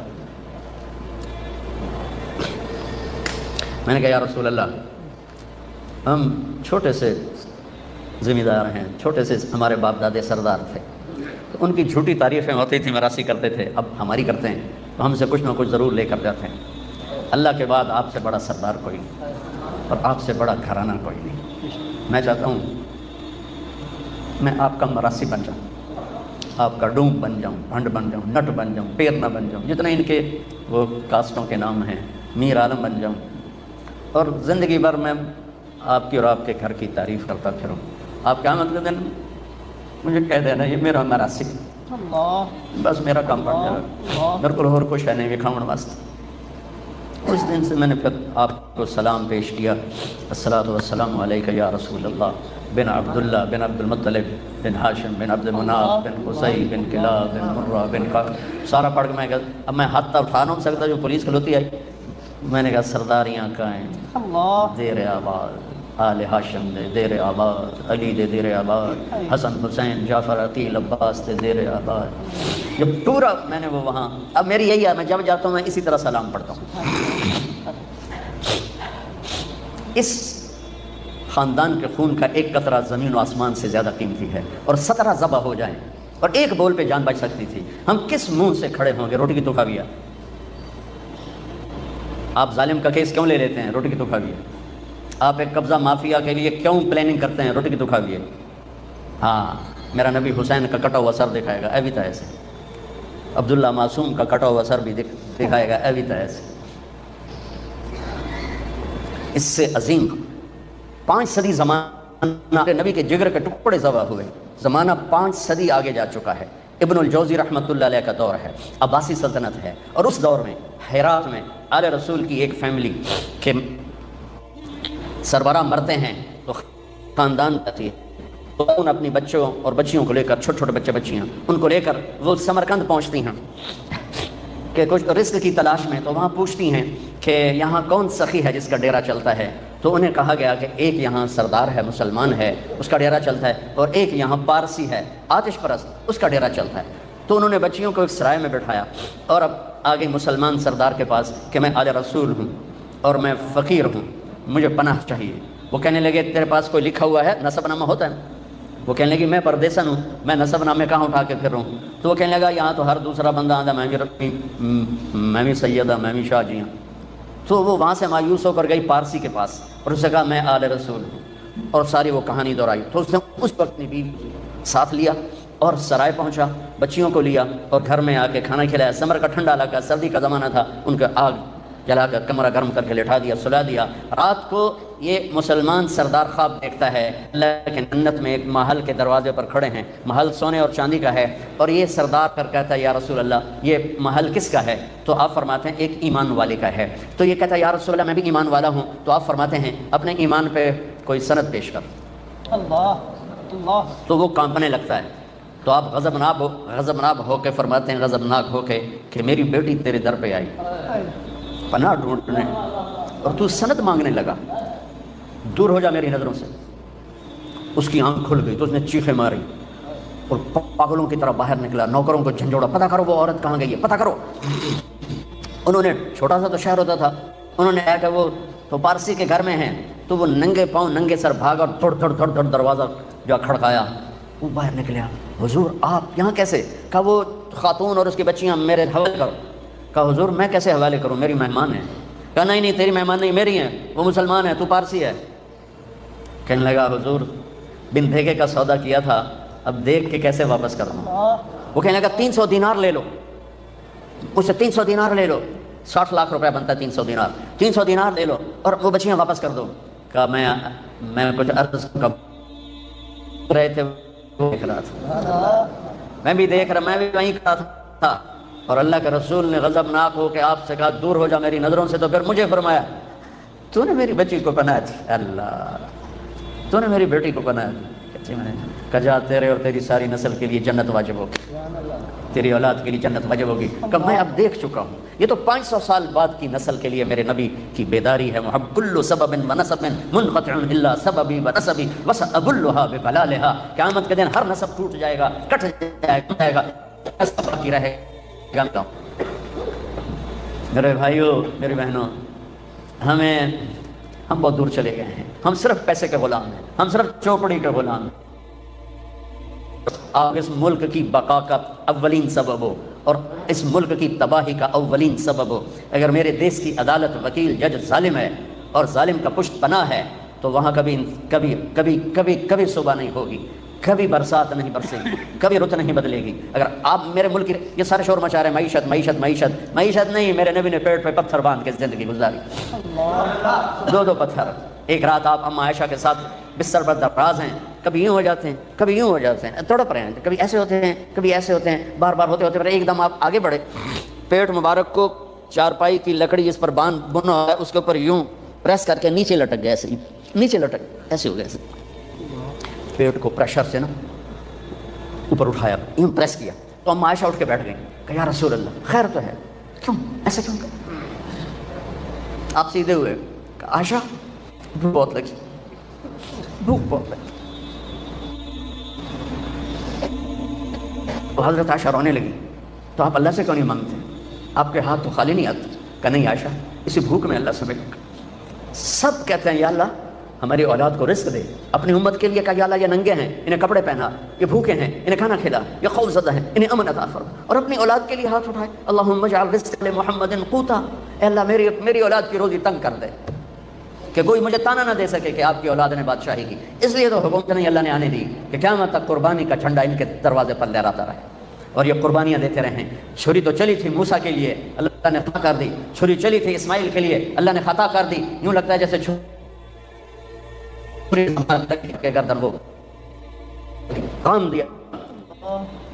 میں نے کہا یا رسول اللہ، ہم چھوٹے سے ذمہ دار ہیں، چھوٹے سے ہمارے باپ دادے سردار تھے، ان کی جھوٹی تعریفیں ہوتی تھیں، مراسی کرتے تھے، اب ہماری کرتے ہیں تو ہم سے کچھ نہ کچھ ضرور لے کر جاتے ہیں۔ اللہ کے بعد آپ سے بڑا سردار کوئی نہیں اور آپ سے بڑا گھرانہ کوئی نہیں، میں چاہتا ہوں میں آپ کا مراسی بن جاؤں، آپ کا ڈوم بن جاؤں، بھنڈ بن جاؤں، نٹ بن جاؤں، پیر نہ بن جاؤں، جتنے ان کے وہ کاسٹوں کے نام ہیں، میر عالم بن جاؤں، اور زندگی بھر میں آپ کی اور آپ کے گھر کی تعریف کرتا پھروں۔ آپ کیا مطلب دن مجھے کہہ دینا یہ میرا مراسی، بس میرا کام بن جائے، میرے کو اور کچھ ہے نہیں وکھاؤن واسطے۔ اس دن سے میں نے پھر آپ کو سلام پیش کیا، الصلاۃ والسلام علیک یا رسول اللہ بن عبداللہ بن عبد المطلب بن ہاشم بن عبد مناف بن قصی بن کلاب بن مرہ بن کا سارا پڑھ کے میں کہا، اب میں ہاتھ تک اٹھا نہیں سکتا، جو پولیس کھلوتی آئی، میں نے کہا سرداریاں قائم، دیر آباد آل ہاشم دے دیر آباد، علی دے دیر آباد، حسن حسین جعفر عقیل عباس دے دیر آباد، جب پورا میں نے وہ وہاں، اب میری یہی ہے، میں جب جاتا ہوں میں اسی طرح سلام پڑھتا ہوں۔ اس خاندان کے خون کا ایک قطرہ زمین و آسمان سے زیادہ قیمتی ہے، اور 17 ذبح ہو جائیں اور ایک بول پہ جان بچ سکتی تھی، ہم کس منہ سے کھڑے ہوں گے؟ روٹی کی تو کھاویہ، آپ ظالم کا کیس کیوں لے لیتے ہیں؟ روٹی کی تو کھاویہ، آپ ایک قبضہ مافیا کے لیے کیوں پلاننگ کرتے ہیں؟ روٹی کی تو کھاویہ۔ ہاں میرا نبی حسین کا کٹا ہوا سر دکھائے گا، ایوی طرح سے عبداللہ معصوم کا کٹا ہوا سر بھی دکھائے گا، ایوی طرح سے۔ اس سے عظیم 5 صدی زمانہ نبی کے جگر کے ٹکڑے ذبح ہوئے، زمانہ 5 صدی آگے جا چکا ہے۔ ابن الجوزی رحمۃ اللہ علیہ کا دور ہے، عباسی سلطنت ہے، اور اس دور میں ہرات میں آل رسول کی ایک فیملی کے سربراہ مرتے ہیں تو خاندان آتی ہے، تو ان اپنی بچوں اور بچیوں کو لے کر، چھوٹے چھوٹے بچے بچیاں ان کو لے کر وہ سمرقند پہنچتی ہیں کہ کچھ رزق کی تلاش میں، تو وہاں پوچھتی ہیں کہ یہاں کون سخی ہے جس کا ڈیرا چلتا ہے؟ تو انہیں کہا گیا کہ ایک یہاں سردار ہے، مسلمان ہے، اس کا ڈیرا چلتا ہے، اور ایک یہاں پارسی ہے، آتش پرست، اس کا ڈیرا چلتا ہے۔ تو انہوں نے بچیوں کو ایک سرائے میں بٹھایا اور اب آگے مسلمان سردار کے پاس کہ میں آل رسول ہوں اور میں فقیر ہوں، مجھے پناہ چاہیے۔ وہ کہنے لگے تیرے پاس کوئی لکھا ہوا ہے؟ نسب نامہ ہوتا ہے؟ وہ کہنے لگی میں پردیسن ہوں، میں نسب نامے کہاں اٹھا کے پھر رہا ہوں؟ تو وہ کہنے لگا یہاں تو ہر دوسرا بندہ آتا، میں بھی سیدہ، میں بھی شاہ جی ہوں۔ تو وہ وہاں سے مایوس ہو کر گئی پارسی کے پاس اور اس نے کہا میں آل رسول ہوں، اور ساری وہ کہانی دہرائی۔ تو اس نے اس وقت اپنی بیوی ساتھ لیا اور سرائے پہنچا، بچیوں کو لیا اور گھر میں آ کے کھانا کھلایا۔ سمر کا ٹھنڈا علاقہ، سردی کا زمانہ تھا، ان کا آگ جلا کر کمرہ گرم کر کے لٹا دیا، سلا دیا۔ رات کو یہ مسلمان سردار خواب دیکھتا ہے اللہ کے جنت میں ایک محل کے دروازے پر کھڑے ہیں، محل سونے اور چاندی کا ہے، اور یہ سردار کر کہتا ہے یا رسول اللہ یہ محل کس کا ہے؟ تو آپ فرماتے ہیں ایک ایمان والے کا ہے۔ تو یہ کہتا ہے یا رسول اللہ میں بھی ایمان والا ہوں۔ تو آپ فرماتے ہیں اپنے ایمان پہ کوئی سند پیش کر۔ اللہ تو وہ کانپنے لگتا ہے، تو آپ غضبناک ہو کے فرماتے ہیں، غضبناک ہو کے کہ میری بیٹی تیرے در پہ آئی پناہ ڈھونڈنے اور تو سند مانگنے لگا، دور ہو جا میری نظروں سے۔ اس کی آنکھ کھل گئی تو اس نے چیخیں ماری اور پاگلوں کی طرح باہر نکلا، نوکروں کو جھنجھوڑا، پتہ کرو وہ عورت کہاں گئی ہے، پتہ کرو۔ انہوں نے چھوٹا سا تو شہر ہوتا تھا، انہوں نے کہا کہ وہ تو پارسی کے گھر میں ہیں، تو وہ ننگے پاؤں ننگے سر بھاگا اور تھوڑ تھوڑ دروازہ جو کھڑکایا، وہ باہر نکلیا۔ حضور آپ یہاں کیسے؟ کہا وہ خاتون اور اس کی بچیاں میرے حوالے کرو۔ کہا حضور میں کیسے حوالے کروں، میری مہمان ہے۔ کہا نہیں تیری مہمان نہیں، میری ہیں، وہ مسلمان ہے، تو پارسی ہے۔ کہنے لگا حضور بن دھیگے کا سودا کیا تھا، اب دیکھ کے کیسے واپس کروں؟ وہ کہنے لگا 300 دینار لے لو، اس سے 300 دینار لے لو، 60 لاکھ روپے بنتا ہے 300 دینار، 300 دینار لے لو اور وہ بچیاں واپس کر دو۔ کہا میں کچھ عرض کب رہے تھے وہ دیکھ رہا تھا، میں بھی دیکھ رہا، میں بھی وہیں کھڑا تھا، اور اللہ کے رسول نے غضبناک ہو کے آپ سے کہا دور ہو جا میری نظروں سے، تو پھر مجھے فرمایا تو نے میری بچی کو پناہ دی، اللہ تو نے میری بیٹی کو پناہ دی، میں نے کہا جا تیرے اور تیری ساری نسل کے لیے جنت واجب ہوگی، تیری اولاد کے لیے جنت واجب ہوگی۔ کہ میں اب دیکھ چکا ہوں، یہ تو 500 سال بعد کی نسل کے لیے میرے نبی کی بیداری ہے۔ محب کل سبب ونسب منقطع الا سببی ونسبی وسأبلھا ببلالھا، قیامت کے دن ہر نسب ٹوٹ جائے گا، کٹ جائے گا، سب باقی رہے گا۔ میرے بھائیوں میری بہنوں، ہم بہت دور چلے گئے ہیں، ہم صرف پیسے کے غلام ہیں، ہم صرف چوپڑی کے غلام ہیں۔ آپ اس ملک کی بقا کا اولین سبب ہو اور اس ملک کی تباہی کا اولین سبب ہو۔ اگر میرے دیش کی عدالت، وکیل، جج ظالم ہے اور ظالم کا پشت پناہ ہے تو وہاں کبھی صبح نہیں ہوگی، کبھی برسات نہیں برسے گی، کبھی رت نہیں بدلے گی۔ اگر آپ میرے ملک کی یہ سارے شور مچا رہے ہیں معیشت معیشت معیشت، معیشت نہیں، میرے نبی نے پیٹ پہ پتھر باندھ کے زندگی گزاری، 2 پتھر۔ ایک رات آپ اما عائشہ کے ساتھ بستر پر دراز ہیں، کبھی یوں ہو جاتے ہیں، کبھی یوں ہو جاتے ہیں، تڑپ رہے ہیں، کبھی ایسے ہوتے ہیں، کبھی ایسے ہوتے ہیں، بار بار ہوتے ہوتے ایک دم آپ آگے بڑھے، پیٹ مبارک کو چارپائی کی لکڑی جس پر باندھ بنا ہے اس کے اوپر یوں پریس کر کے نیچے لٹک گئے، ایسے نیچے لٹک ایسے ہو گئے، ایسے پیٹ کو پریشر سے نا اوپر اٹھایا، یوں پریس کیا تو اما عائشہ اٹھ کے بیٹھ گئیں کہ یا رسول اللہ خیر تو ہے، کیوں ایسا کیوں؟ آپ سیدھے ہوئے کہ عائشہ بھوک بہت لگی، بھوک بہت لگی۔ تو حضرت عائشہ رونے لگی، تو آپ اللہ سے کیوں نہیں مانگتے؟ آپ کے ہاتھ تو خالی نہیں آتے؟ کہ نہیں عائشہ، اسی بھوک میں اللہ سے ملے گا۔ سب کہتے ہیں یا اللہ ہماری اولاد کو رزق دے، اپنی امت کے لیے کہا یا اللہ یہ ننگے ہیں انہیں کپڑے پہنا، یہ بھوکے ہیں انہیں کھانا کھلا، یہ خوف زدہ ہیں انہیں امن عطا فرما، اور اپنی اولاد کے لیے ہاتھ اٹھائے اللہم اجعل رزق لمحمد قوتا، اے اللہ میری اولاد کی روزی تنگ کر دے کہ کوئی مجھے تانا نہ دے سکے کہ آپ کی اولاد نے بادشاہی کی۔ اس لیے تو حکومت نہیں اللہ نے آنے دی کہ قیامت تک قربانی کا جھنڈا ان کے دروازے پر لہراتا رہے اور یہ قربانیاں دیتے رہیں۔ چھری تو چلی تھی موسیٰ کے لیے، اللہ نے خطا کر دی، چھری چلی تھی اسماعیل کے لیے، اللہ نے خطا کر دی، یوں لگتا ہے جیسے چھری کے گردن وہ کام دیا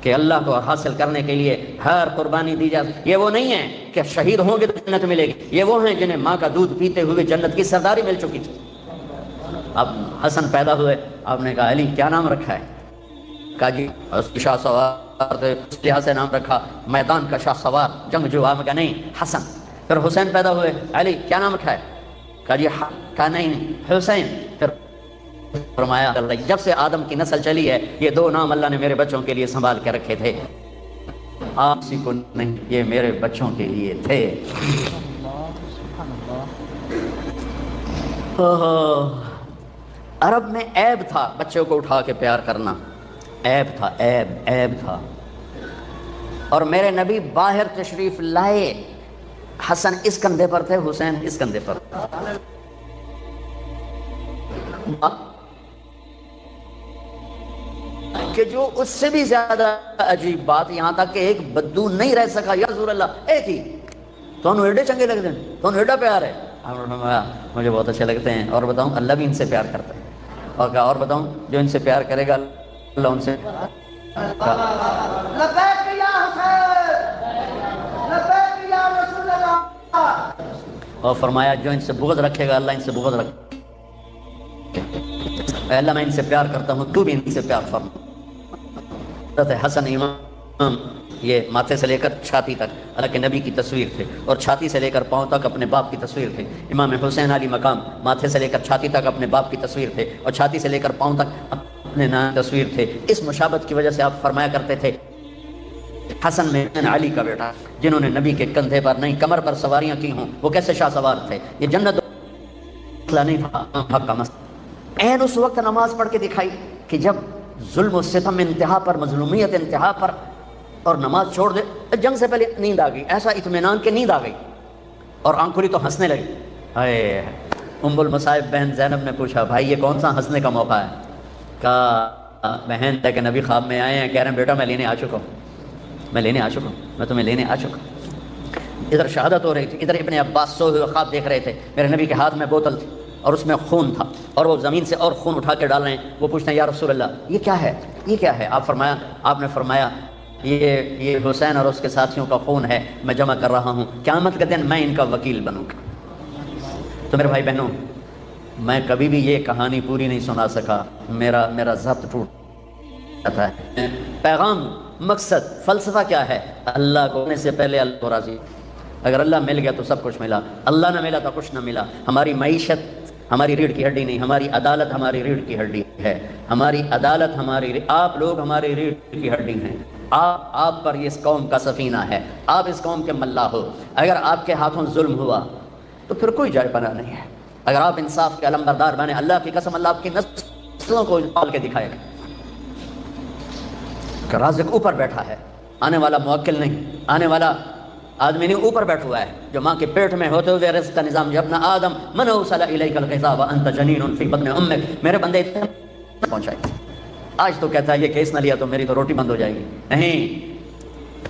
کہ اللہ کو حاصل کرنے کے لیے ہر قربانی دی جائے۔ یہ وہ نہیں ہے کہ شہید ہوں گے تو جنت ملے گی، یہ وہ ہیں جنہیں ماں کا دودھ پیتے ہوئے جنت کی سرداری مل چکی تھی۔ اب حسن پیدا ہوئے، آپ نے کہا علی کیا نام رکھا ہے؟ کہا جی اس کی شاہ سوار تھے اس لحاظ سے نام رکھا، میدان کا شاہ سوار جنگجو۔ آپ کا نہیں حسن۔ پھر حسین پیدا ہوئے، علی کیا نام رکھا ہے؟ کہا جی کہا نہیں حسین۔ پھر فرمایا جب سے آدم کی نسل چلی ہے یہ 2 نام اللہ نے میرے بچوں کے لیے سنبھال کے رکھے تھے، آپ کسی کو نہیں، یہ میرے بچوں کے لیے تھے۔ عرب میں عیب تھا بچوں کو اٹھا کے پیار کرنا، عیب تھا، عیب تھا۔ اور میرے نبی باہر تشریف لائے، حسن اس کندھے پر تھے، حسین اس کندھے پر۔ کہ جو اس سے بھی زیادہ عجیب بات، یہاں تک کہ ایک بدو نہیں رہ سکا، یا رسول اللہ ایک ہی تو انہوں ایڈے چنگے لگتے ہیں، تو انہوں ایڈا پیار ہے، مجھے بہت اچھے لگتے ہیں، اور بتاؤں اللہ بھی ان سے پیار کرتا ہے، اور کہا اور بتاؤں جو ان سے پیار کرے گا اللہ ان سے لبیک یا حسین، لبیک یا رسول اللہ، اور فرمایا جو ان سے بغض رکھے گا اللہ ان سے بغض رکھے اے اللہ میں ان سے پیار کرتا ہوں تو بھی ان سے پیار فرما۔ حضرت حسن امام یہ ماتھے سے لے کر چھاتی تک اللہ کے نبی کی تصویر تھے، اور چھاتی سے لے کر پاؤں تک اپنے باپ کی تصویر تھے۔ امام حسین علی مقام ماتھے سے لے کر چھاتی تک اپنے باپ کی تصویر تھے، اور چھاتی سے لے کر پاؤں تک اپنے نام کی تصویر تھے۔ اس مشابہت کی وجہ سے آپ فرمایا کرتے تھے حسن میں علی کا بیٹا، جنہوں نے نبی کے کندھے پر نہیں کمر پر سواریاں کی ہوں، وہ کیسے شاہ سوار تھے؟ یہ جنت نہیں تھا، حق کا مسئلہ۔ عین اس وقت نماز پڑھ کے دکھائی کہ جب ظلم و ستم انتہا پر، مظلومیت انتہا پر، اور نماز چھوڑ دے، جنگ سے پہلے نیند آ گئی، ایسا اطمینان کہ نیند آ گئی، اور آنکھ کھلی تو ہنسنے لگی، ام المصائب بہن زینب نے پوچھا بھائی یہ کون سا ہنسنے کا موقع ہے؟ کہا بہن لیکن نبی خواب میں آئے ہیں، کہہ رہے ہیں بیٹا میں لینے آ چکا ہوں، میں تمہیں لینے آ چکا ہوں۔ ادھر شہادت ہو رہی تھی، ادھر ابن عباس سوئے ہوئے خواب دیکھ رہے تھے، میرے نبی کے ہاتھ میں بوتل تھی اور اس میں خون تھا اور وہ زمین سے اور خون اٹھا کے ڈال رہے ہیں۔ وہ پوچھتے ہیں یا رسول اللہ یہ کیا ہے، یہ کیا ہے؟ آپ نے فرمایا یہ حسین اور اس کے ساتھیوں کا خون ہے، میں جمع کر رہا ہوں، قیامت کے دن میں ان کا وکیل بنوں گا۔ تو میرے بھائی بہنوں، میں کبھی بھی یہ کہانی پوری نہیں سنا سکا، میرا ضبط ٹوٹ جاتا ہے۔ پیغام، مقصد، فلسفہ کیا ہے؟ اللہ کو ہونے سے پہلے اللہ کو راضی۔ اگر اللہ مل گیا تو سب کچھ ملا، اللہ نہ ملا تو کچھ نہ ملا۔ ہماری معیشت ہماری ریڑھ کی ہڈی نہیں، ہماری عدالت ہماری ریڑھ کی ہڈی ہے، ہماری عدالت آپ لوگ ہماری ریڑھ کی ہڈی ہیں۔ آپ پر اس قوم کا سفینہ ہے، آپ اس قوم کے ملا ہو۔ اگر آپ کے ہاتھوں ظلم ہوا تو پھر کوئی جائے پناہ نہیں ہے۔ اگر آپ انصاف کے علمبردار بنے، اللہ کی قسم اللہ آپ کی نسلوں کو پال کے دکھائے گا کہ رازق اوپر بیٹھا ہے، آنے والا موکل نہیں، آنے والا آدمی نہیں، اوپر بیٹھا ہوا ہے جو ماں کے پیٹ میں ہوتے ہوئے رزق کا نظام۔ جب اپنا آدم من اوصل الیک الغذاء وانت جنین فی بطن امک، میرے بندے اتنے پہنچائے۔ آج تو کہتا ہے یہ کیس نہ لیا تو میری تو روٹی بند ہو جائے گی۔ نہیں،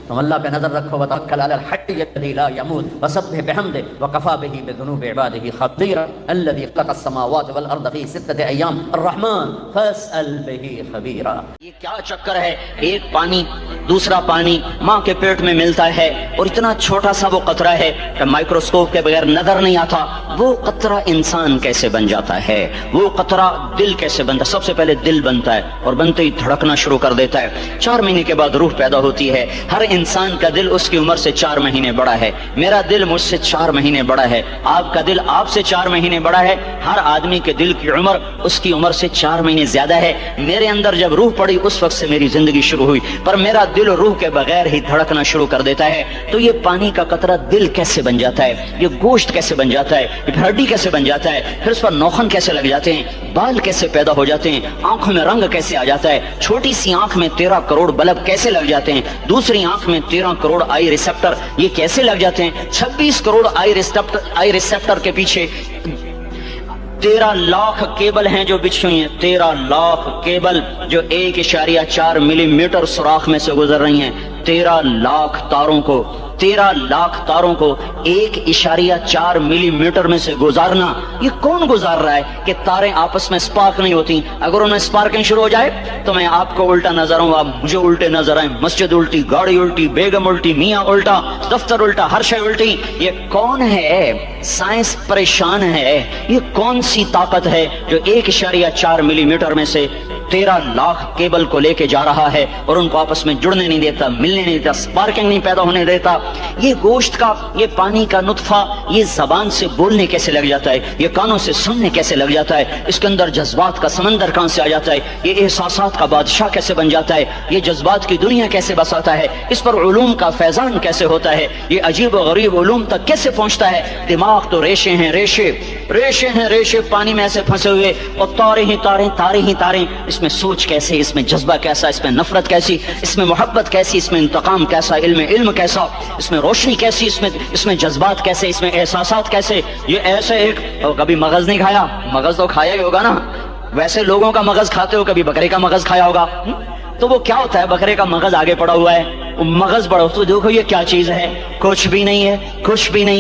تم اللہ پہ نظر رکھو، وتوکل علی الحی الذی لا یموت وسبح بحمدہ وکفی بہ بذنوب عبادہ خبیرا الذی خلق السماوات والارض فی ستۃ ایام الرحمن فاسأل بہ خبیرا۔ یہ کیا چکر ہے، ایک پانی دوسرا پانی ماں کے پیٹ میں ملتا ہے اور اتنا چھوٹا سا وہ قطرہ ہے کہ مائکروسکوپ کے بغیر نظر نہیں آتا۔ وہ قطرہ انسان کیسے بن جاتا ہے، وہ قطرہ دل کیسے بنتا ہے؟ سب سے پہلے دل بنتا ہے اور بنتے ہی دھڑکنا شروع کر دیتا ہے۔ 4 مہینے کے بعد روح پیدا ہوتی ہے۔ ہر انسان کا دل اس کی عمر سے 4 مہینے بڑا ہے۔ میرا دل مجھ سے 4 مہینے بڑا ہے، آپ کا دل آپ سے 4 مہینے بڑا ہے۔ ہر آدمی کے دل کی عمر اس کی عمر سے 4 مہینے زیادہ ہے۔ میرے اندر جب روح پڑی اس وقت سے میری زندگی شروع ہوئی، پر میرا دل روح کے بغیر ہی دھڑکنا شروع کر دیتا ہے۔ تو یہ پانی کا قطرہ دل کیسے بن جاتا ہے، یہ گوشت کیسے بن جاتا ہے، یہ ہڈی کیسے بن جاتا ہے، پھر اس پر نوخن کیسے لگ جاتے ہیں، بال کیسے پیدا ہو جاتے ہیں، آنکھوں میں رنگ کیسے آ جاتا ہے، چھوٹی سی آنکھ میں 13 کروڑ بلب کیسے لگ جاتے ہیں، دوسری آنکھ میں 13 کروڑ آئی ریسیپٹر یہ کیسے لگ جاتے ہیں، 26 کروڑ آئی ریسیپٹر کے پیچھے 13 لاکھ کیبل ہیں جو بچھی ہوئی ہیں، 13 لاکھ کیبل جو 1.4 ملی میٹر سوراخ میں سے گزر رہی ہیں۔ 13 لاکھ تاروں کو 1.4 ملی میٹر میں سے گزارنا، یہ کون گزار رہا ہے کہ تاریں آپس میں سپارک نہیں ہوتی؟ اگر انہیں سپارکنگ شروع ہو جائے تو میں آپ کو الٹا نظر آؤں، آپ مجھے الٹے نظر آئیں، مسجد الٹی، گاڑی الٹی، بیگم الٹی، میاں الٹا، دفتر الٹا، ہر شے الٹی۔ یہ کون ہے؟ سائنس پریشان ہے۔ یہ کون سی طاقت ہے جو 1.4 ملی میٹر میں سے 13 لاکھ کیبل کو لے کے جا رہا ہے اور ان کو آپس میں جڑنے نہیں دیتا، ملنے نہیں دیتا، سپارکنگ نہیں پیدا ہونے دیتا؟ یہ گوشت کا، یہ پانی کا نطفہ، یہ زبان سے بولنے کیسے لگ جاتا ہے، یہ کانوں سے سننے کیسے لگ جاتا ہے، اس کے اندر جذبات کا سمندر کہاں سے آ جاتا ہے، یہ احساسات کا بادشاہ کیسے بن جاتا ہے، یہ جذبات کی دنیا کیسے بساتا ہے، اس پر علوم کا فیضان کیسے ہوتا ہے، یہ عجیب و غریب علوم تک کیسے پہنچتا ہے؟ دماغ تو ریشے ہیں، ریشے پانی میں ایسے پھنسے ہوئے، اور تاریں ہی تاریں، اس میں سوچ کیسے، اس میں جذبہ کیسا، اس میں نفرت کیسی، اس میں محبت کیسی، اس میں انتقام کیسا، علم کیسا، اس میں روشنی کیسی، اس میں جذبات کیسے، اس میں احساسات کیسے؟ یہ ایسے ایک، کبھی مغز نہیں کھایا؟ مغز تو کھایا ہی ہوگا نا، ویسے لوگوں کا مغز کھاتے ہو، کبھی بکرے کا مغز کھایا ہوگا؟ تو وہ کیا ہوتا ہے؟ بکرے کا مغز آگے پڑا ہوا ہے، مغز بڑا، تو دیکھو یہ کیا چیز ہے؟ کچھ بھی نہیں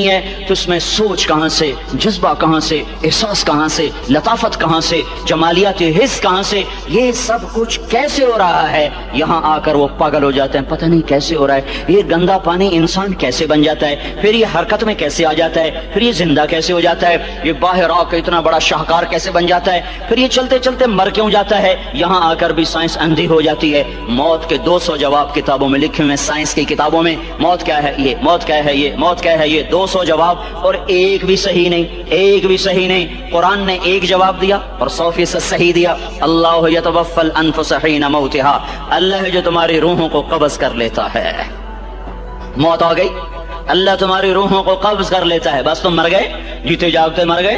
ہے۔ تو اس میں سوچ کہاں سے، جذبہ کہاں سے، احساس کہاں سے، لطافت کہاں سے، جمالیات حس کہاں سے؟ یہ سب کچھ کیسے ہو رہا ہے؟ یہاں آ کر وہ پاگل ہو جاتے ہیں، پتہ نہیں کیسے ہو رہا ہے، یہ گندا پانی انسان کیسے بن جاتا ہے، پھر یہ حرکت میں کیسے آ جاتا ہے، پھر یہ زندہ کیسے ہو جاتا ہے، یہ باہر آ کے اتنا بڑا شاہکار کیسے بن جاتا ہے، پھر یہ چلتے چلتے مر کیوں جاتا ہے؟ یہاں آ کر بھی سائنس اندھی ہو جاتی ہے۔ موت کے 200 جواب کتابوں میں لکھے ہوئے، سائنس کی کتابوں میں، موت کیا ہے یہ، موت کیا ہے یہ، موت کیا ہے یہ، 200 جواب، اور ایک بھی صحیح نہیں۔ قرآن نے ایک جواب دیا اور 100% صحیح دیا۔ اللہ یتوفی الانفس حین موتها، اللہ جو تمہاری روحوں کو قبض کر لیتا ہے۔ موت آ گئی، اللہ تمہاری روحوں کو قبض کر لیتا ہے، بس تم مر گئے، جیتے جاگتے مر گئے،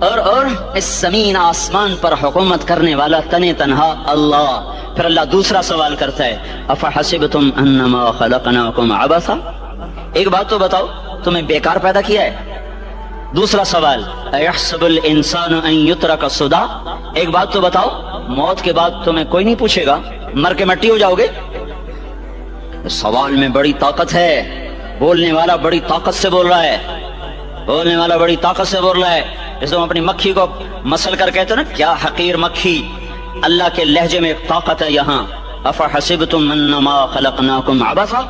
اور اس زمین آسمان پر حکومت کرنے والا تنے تنہا اللہ. پھر اللہ دوسرا سوال کرتا ہے افحسبتم انما خلقناکم عبثا، ایک بات تو بتاؤ تمہیں بیکار پیدا کیا ہے؟ دوسرا سوال ایحسب الانسان ان یترک سدی، ایک بات تو بتاؤ موت کے بعد تمہیں کوئی نہیں پوچھے گا، مر کے مٹی ہو جاؤ گے؟ سوال میں بڑی طاقت ہے، بولنے والا بڑی طاقت سے بول رہا ہے، بولنے والا بڑی طاقت سے بول رہا ہے. جیسے ہم اپنی مکھی کو مسل کر کہتے ہیں نا کیا حقیر مکھی، اللہ کے لہجے میں ایک طاقت ہے یہاں. افحسبتم انما خلقناکم عبثا،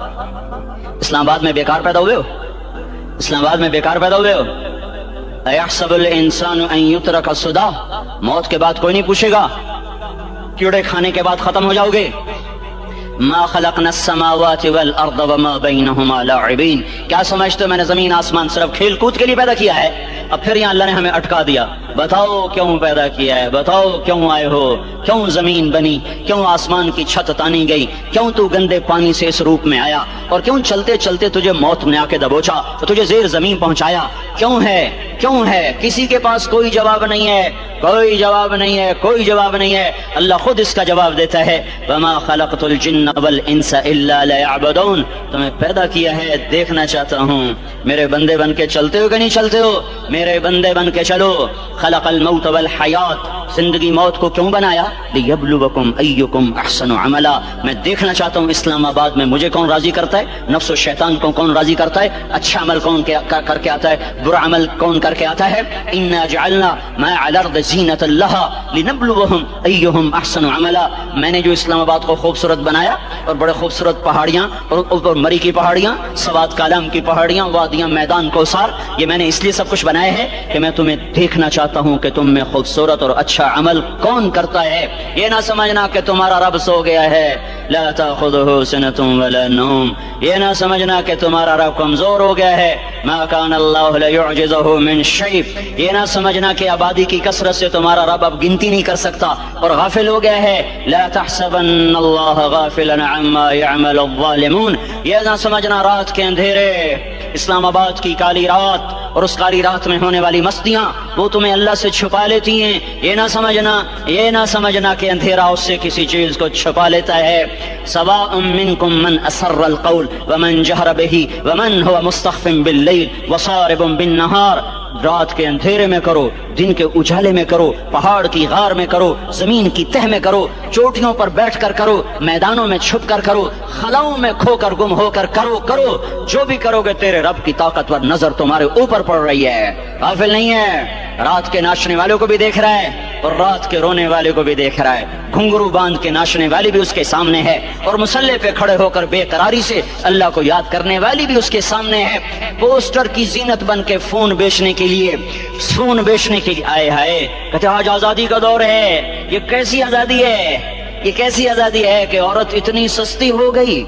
اسلام آباد میں بیکار پیدا ہوئے ہو؟ اسلام آباد میں بیکار پیدا ہوئے ہو؟ ایحسب الانسان ان یترک سدی، موت کے بعد کوئی نہیں پوچھے گا، کیڑے کھانے کے بعد ختم ہو جاؤ گے. ما خلقنا السماوات والارض وما بینہما لاعبین، کیا سمجھتے ہو میں نے زمین آسمان صرف کھیل کود کے لیے پیدا کیا ہے؟ اب پھر یہاں اللہ نے ہمیں اٹکا دیا، بتاؤ کیوں پیدا کیا ہے، بتاؤ کیوں آئے ہو، کیوں زمین بنی، کیوں آسمان کی چھت تانی گئی، کیوں تو گندے پانی سے اس روپ میں آیا، اور کیوں چلتے چلتے تجھے موت نے آ کے دبوچا تو تجھے زیر زمین پہنچایا، کیوں ہے کیوں ہے؟ کسی کے پاس کوئی جواب نہیں ہے، کوئی جواب نہیں ہے، کوئی جواب نہیں ہے. اللہ خود اس کا جواب دیتا ہے وما خلقت الجن والانس الا ليعبدون، تمہیں پیدا کیا ہے دیکھنا چاہتا ہوں میرے بندے بن کے چلتے ہو کہ نہیں چلتے ہو، میرے بندے بن کے چلو. خلق الموت والحیات، زندگی موت کو کیوں بنایا؟ لیبلوکم ایکم احسن عملا، میں دیکھنا چاہتا ہوں اسلام آباد میں مجھے کون راضی کرتا ہے، نفس و شیطان کو کون راضی کرتا ہے، اچھا عمل کون کر کے آتا ہے، برا عمل کون کر کے آتا ہے. انا جعلنا ما علی الارض زینۃ لها لنبلوہم ایہم احسن عملا، میں نے جو اسلام آباد کو خوبصورت بنایا اور بڑے خوبصورت پہاڑیاں اور اوپر مری کی پہاڑیاں، سوات کالام کی پہاڑیاں، وادیاں، میدان کوثر، یہ میں نے اس لیے سب کچھ بنایا ہے کہ میں تمہیں دیکھنا چاہتا ہوں کہ تم میں خوبصورت اور اچھا عمل کون کرتا ہے. یہ نہ سمجھنا کہ تمہارا رب سو گیا ہے، لا تاخذہ سنۃ ولا نوم، یہ نہ سمجھنا کہ تمہارا رب کمزور ہو گیا ہے، ما کان اللہ لیعجزہ من شیء، یہ نہ سمجھنا کہ آبادی کی کثرت سے تمہارا رب اب گنتی نہیں کر سکتا اور غافل ہو گیا ہے. لا تحسبن اللہ غافلا عما يعمل الظالمون، یہ نہ سمجھنا رات کے اندھیرے، اسلام آباد کی کالی رات اور اس کالی رات میں ہونے والی مستیاں وہ تمہیں اللہ سے چھپا لیتی ہیں. یہ نہ سمجھنا کہ اندھیرا اس سے کسی چیز کو چھپا لیتا ہے. سواء منکم من اسر القول ومن جہر به ومن هو مستخف باللیل وصارب بالنہار، رات کے اندھیرے میں کرو، دن کے اجالے میں کرو، پہاڑ کی غار میں کرو، زمین کی تہ میں کرو، چوٹیوں پر بیٹھ کر کرو، میدانوں میں چھپ کر کرو، خلاؤں میں کھو کر گم ہو کر کرو، جو بھی کرو گے تیرے رب کی طاقتور نظر تمہارے اوپر پڑ رہی ہے، غافل نہیں ہے. رات کے ناچنے والوں کو بھی دیکھ رہا ہے اور رات کے رونے والے کو بھی دیکھ رہا ہے، گھنگرو باندھ کے ناچنے والی بھی اس کے سامنے ہے اور مسلح پہ کھڑے ہو کر بے قراری سے اللہ کو یاد کرنے والی بھی اس کے سامنے ہے. پوسٹر کی زینت بن کے فون بیچنے کے لیے آئے ہائے کہتے آج آزادی کا دور ہے. یہ کیسی آزادی ہے، یہ کیسی آزادی ہے کہ عورت اتنی سستی ہو گئی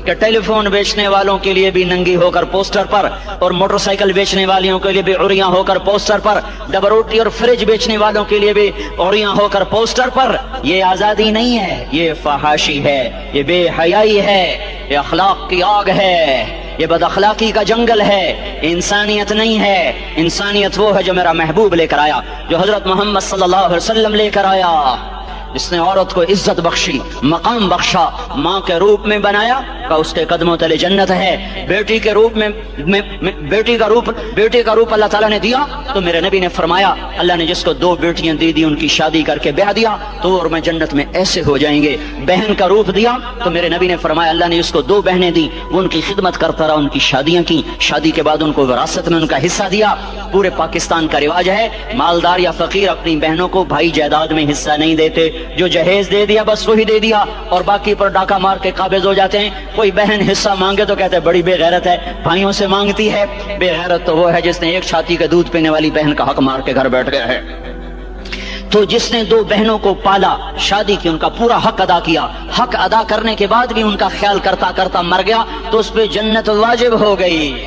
کہ ٹیلی فون بیچنے والوں کے لیے بھی ننگی ہو کر پوسٹر پر اور موٹر سائیکل بیچنے والیوں کے لیے بھی عریاں ہو کر پوسٹر پر، ڈبل روٹی اور فریج بیچنے والوں کے لیے بھی عریاں ہو کر پوسٹر پر. یہ آزادی نہیں ہے، یہ فحاشی ہے، یہ بے حیائی ہے، یہ اخلاق کی آگ ہے، یہ بد اخلاقی کا جنگل ہے، انسانیت نہیں ہے. انسانیت وہ ہے جو میرا محبوب لے کر آیا، جو حضرت محمد صلی اللہ علیہ وسلم لے کر آیا، جس نے عورت کو عزت بخشی، مقام بخشا، ماں کے روپ میں بنایا کہ اس کے قدموں تلے جنت ہے. بیٹی کے روپ میں بیٹی کا روپ اللہ تعالیٰ نے دیا تو میرے نبی نے فرمایا اللہ نے جس کو 2 بیٹیاں دی ان کی شادی کر کے بیاہ دیا تو اور میں جنت میں ایسے ہو جائیں گے. بہن کا روپ دیا تو میرے نبی نے فرمایا اللہ نے جس کو 2 بہنیں دی وہ ان کی خدمت کرتا رہا، ان کی شادیاں کی، شادی کے بعد ان کو وراثت میں ان کا حصہ دیا. پورے پاکستان کا رواج ہے مالدار یا فقیر اپنی بہنوں کو بھائی جائیداد میں حصہ نہیں دیتے، جو جہیز دے دیا بس وہی دے دیا اور باقی پر ڈاکہ مار کے قابض ہو جاتے ہیں. کوئی بہن حصہ مانگے تو کہتے ہیں بڑی بے غیرت ہے، بھائیوں سے مانگتی ہے. بے غیرت تو وہ ہے جس نے ایک چھاتی کے دودھ پینے والی بہن کا حق مار کے گھر بیٹھ گیا ہے. تو جس نے 2 بہنوں کو پالا، شادی کی، ان کا پورا حق ادا کیا، حق ادا کرنے کے بعد بھی ان کا خیال کرتا کرتا مر گیا تو اس پہ جنت واجب ہو گئی.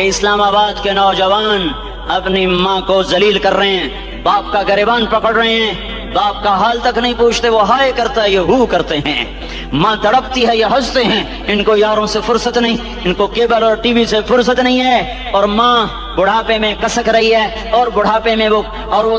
کہ اسلام آباد کے نوجوان اپنی ماں کو ذلیل کر رہے ہیں، باپ کا گریبان پکڑ رہے ہیں، باپ کا حال تک نہیں پوچھتے، وہ ہائے کرتا ہے یہ ہو کرتے ہیں، ماں تڑپتی ہے یہ ہنستے ہیں، ان کو یاروں سے فرصت نہیں، ان کو کیبل اور ٹی وی سے فرصت نہیں ہے، اور ماں بڑھاپے میں کسک رہی ہے اور بڑھاپے میں وہ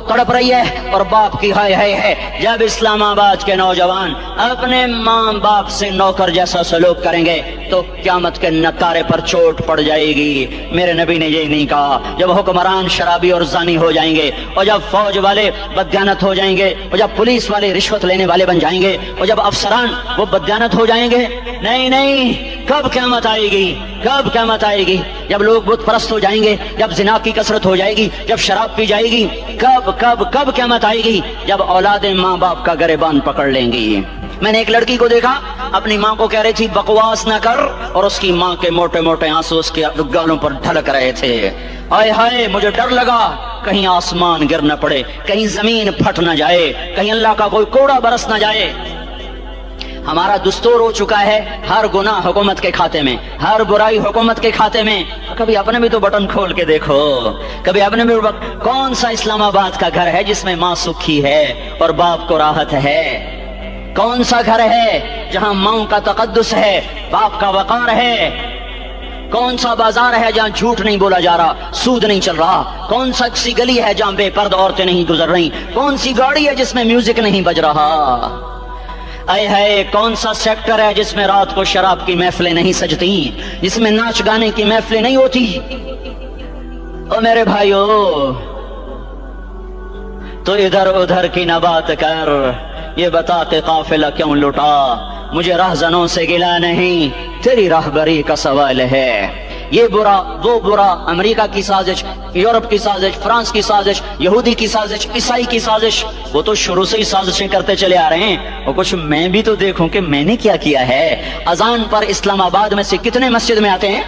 تڑپ رہی ہے، اور باپ کی ہائے ہائے ہے۔ جب اسلام آباد کے نوجوان اپنے ماں باپ سے نوکر جیسا سلوک کریں گے تو قیامت کے نکارے پر چوٹ پڑ جائے گی۔ میرے نبی نے یہ نہیں کہا جب حکمران شرابی اور زانی ہو جائیں گے، اور جب فوج والے بددیانت ہو جائیں گے، اور جب پولیس والے رشوت لینے والے بن جائیں گے، اور جب افسران وہ بددیانت ہو جائیں گے، نہیں نہیں، کب قیامت آئے گی؟ کب قیامت آئے گی؟ جب لوگ بت پرست ہو جائیں گے، جب زنا کی کثرت ہو جائے گی، جب شراب پی جائے گی، کب قیامت آئے گی؟ جب اولادیں ماں باپ کا گریبان پکڑ لیں گی۔ میں نے ایک لڑکی کو دیکھا، اپنی ماں کو کہہ رہی تھی بکواس نہ کر، اور اس کی ماں کے موٹے موٹے آنسو اس کے گالوں پر ڈھلک رہے تھے۔ ہائے ہائے، مجھے ڈر لگا کہیں آسمان گر نہ پڑے، کہیں زمین پھٹ نہ جائے، کہیں اللہ کا کوئی کوڑا برس نہ جائے۔ ہمارا دستور ہو چکا ہے ہر گناہ حکومت کے کھاتے میں، ہر برائی حکومت کے کھاتے میں۔ کبھی اپنے بھی تو بٹن کھول کے دیکھو، کبھی اپنے بھی کون سا اسلام آباد کا گھر ہے جس میں ماں سکھی ہے اور باپ کو راحت ہے؟ کون سا گھر ہے جہاں ماں کا تقدس ہے، باپ کا وقار ہے؟ کون سا بازار ہے جہاں جھوٹ نہیں بولا جا رہا، سود نہیں چل رہا؟ کون سا سی گلی ہے جہاں بے پردہ عورتیں نہیں گزر رہی؟ کون سی گاڑی ہے جس میں میوزک نہیں بج رہا؟ اے ہے کون سا سیکٹر ہے جس میں رات کو شراب کی محفلیں نہیں سجتی، جس میں ناچ گانے کی محفلیں نہیں ہوتی؟ او میرے بھائیو، تو ادھر ادھر کی نہ بات کر، یہ بتا کہ قافلہ کیوں لٹا؟ مجھے راہزنوں سے گلا نہیں، تیری راہبری کا سوال ہے۔ یہ برا وہ برا، امریکہ کی سازش، یورپ کی سازش، فرانس کی سازش، یہودی کی سازش، عیسائی کی سازش، وہ تو شروع سے ہی سازشیں کرتے چلے آ رہے ہیں، اور کچھ میں بھی تو دیکھوں کہ میں نے کیا کیا ہے۔ اذان پر اسلام آباد میں سے کتنے مسجد میں آتے ہیں؟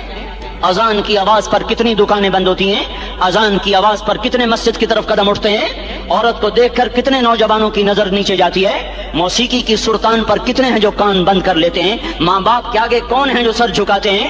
اذان کی آواز پر کتنی دکانیں بند ہوتی ہیں؟ اذان کی آواز پر کتنے مسجد کی طرف قدم اٹھتے ہیں؟ عورت کو دیکھ کر کتنے نوجوانوں کی نظر نیچے جاتی ہے؟ موسیقی کی سرطان پر کتنے ہیں جو کان بند کر لیتے ہیں؟ ماں باپ کے آگے کون ہیں جو سر جھکاتے ہیں؟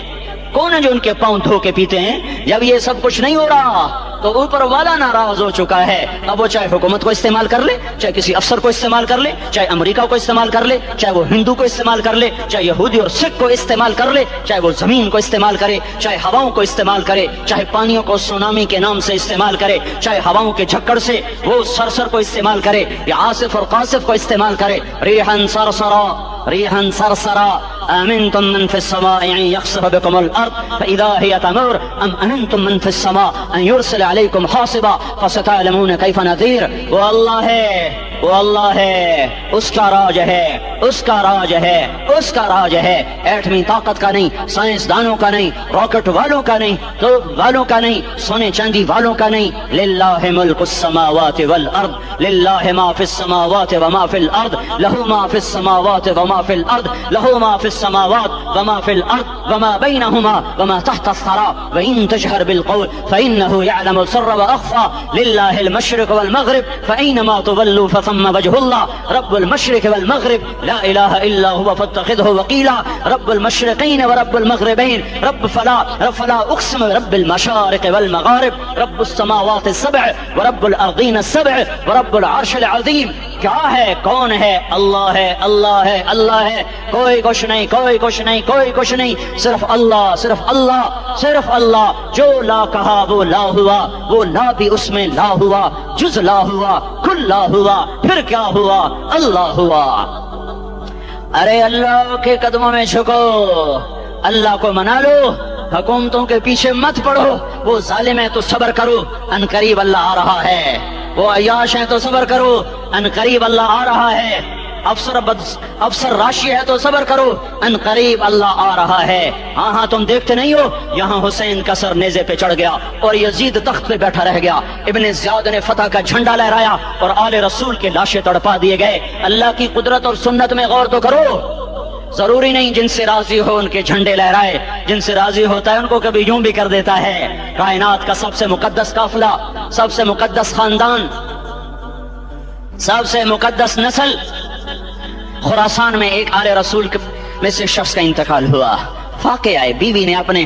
کون ہے جو ان کے پاؤں دھو کے پیتے ہیں؟ جب یہ سب کچھ نہیں ہو رہا تو اوپر والا ناراض ہو چکا ہے۔ اب وہ چاہے حکومت کو استعمال کر لے، چاہے کسی افسر کو استعمال کر لے، چاہے امریکہ کو استعمال کر لے، چاہے وہ ہندو کو استعمال کر لے، چاہے یہودی اور سکھ کو استعمال کر لے، چاہے وہ زمین کو استعمال کرے، چاہے ہواؤں کو استعمال کرے، چاہے پانیوں کو سونامی کے نام سے استعمال کرے، چاہے ہواؤں کے جھکڑ سے وہ سرسر کو استعمال کرے، یا آصف اور قاصف کو استعمال کرے۔ ریحاً سرسرا ریحاً سرسرا آمنتم من فی السماء ان یخسف بکم الارض فاذا ہی تمور ام امنتم من فی السماء ان یرسل علیکم حاصبا فستعلمون کیف نذیر۔ وہ اللہ ہے، وہ اللہ ہے، اس کا راج ہے، اس کا راج ہے، اس کا راج ہے۔ ایٹمی طاقت کا نہیں، سائنسدانوں کا نہیں، راکٹ والوں کا نہیں، توپ والوں کا نہیں، سونے چاندی والوں کا نہیں۔ للہ ملک السماوات والارض، للہ ما فی السماوات وما فی الارض، لہو ما فی السماوات وما فی الارض، لہو ما فی السماوات وما فی الارض وما بینہما وما تحت الثرى وإن تجهر بالقول فإنه يعلم السر وأخفى لله المشرق والمغرب فأينما تولوا فثم وجه الله رب المشرق والمغرب لا إله إلا هو فاتخذه وكيلا رب المشرقين ورب المغربين رب فلا أقسم برب المشارق والمغارب رب السماوات السبع ورب الأرضين السبع ورب العرش العظيم۔ کیا ہے؟ کون ہے؟ اللہ ہے، اللہ ہے، اللہ ہے، کوئی کچھ نہیں، کوئی کچھ نہیں، کوئی کچھ نہیں، صرف اللہ، صرف اللہ، صرف اللہ۔ جو لا کہا وہ لا ہوا، وہ لا بھی اس میں لا ہوا، جز لا ہوا، کل لا ہوا، پھر کیا ہوا؟ اللہ ہوا۔ ارے اللہ کے قدموں میں جھکو، اللہ کو منا لو، حکومتوں کے پیچھے مت پڑو۔ وہ ظالم ہے تو صبر کرو، ان قریب اللہ آ رہا ہے۔ وہ عیاش ہیں تو صبر کرو، ان قریب اللہ آ رہا ہے۔ افسر راشی ہے تو صبر کرو، ان قریب اللہ آ رہا ہے۔ ہاں ہاں، تم دیکھتے نہیں ہو یہاں حسین کا سر نیزے پہ چڑھ گیا اور یزید تخت پہ بیٹھا رہ گیا، ابن زیاد نے فتح کا جھنڈا لہرایا اور آل رسول کے لاشیں تڑپا دیے گئے۔ اللہ کی قدرت اور سنت میں غور تو کرو۔ ضروری نہیں جن سے راضی ہو ان کے جھنڈے لہرائے، جن سے راضی ہوتا ہے ان کو کبھی یوں بھی کر دیتا ہے۔ کائنات کا سب سے مقدس قافلہ، سب سے مقدس خاندان، سب سے مقدس نسل، خراسان میں ایک آل رسول میں سے شخص کا انتقال ہوا۔ فاقے آئے، بیوی نے اپنے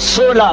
16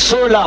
16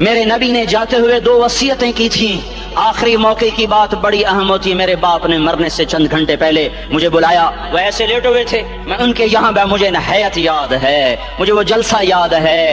میرے نبی نے جاتے ہوئے 2 وصیتیں کی تھیں. آخری موقع کی بات بڑی اہم ہوتی ہے. میرے باپ نے مرنے سے چند گھنٹے پہلے مجھے بلایا, وہ ایسے لیٹے ہوئے تھے, میں ان کے یہاں مجھے نہایت یاد ہے, مجھے وہ جلسہ یاد ہے,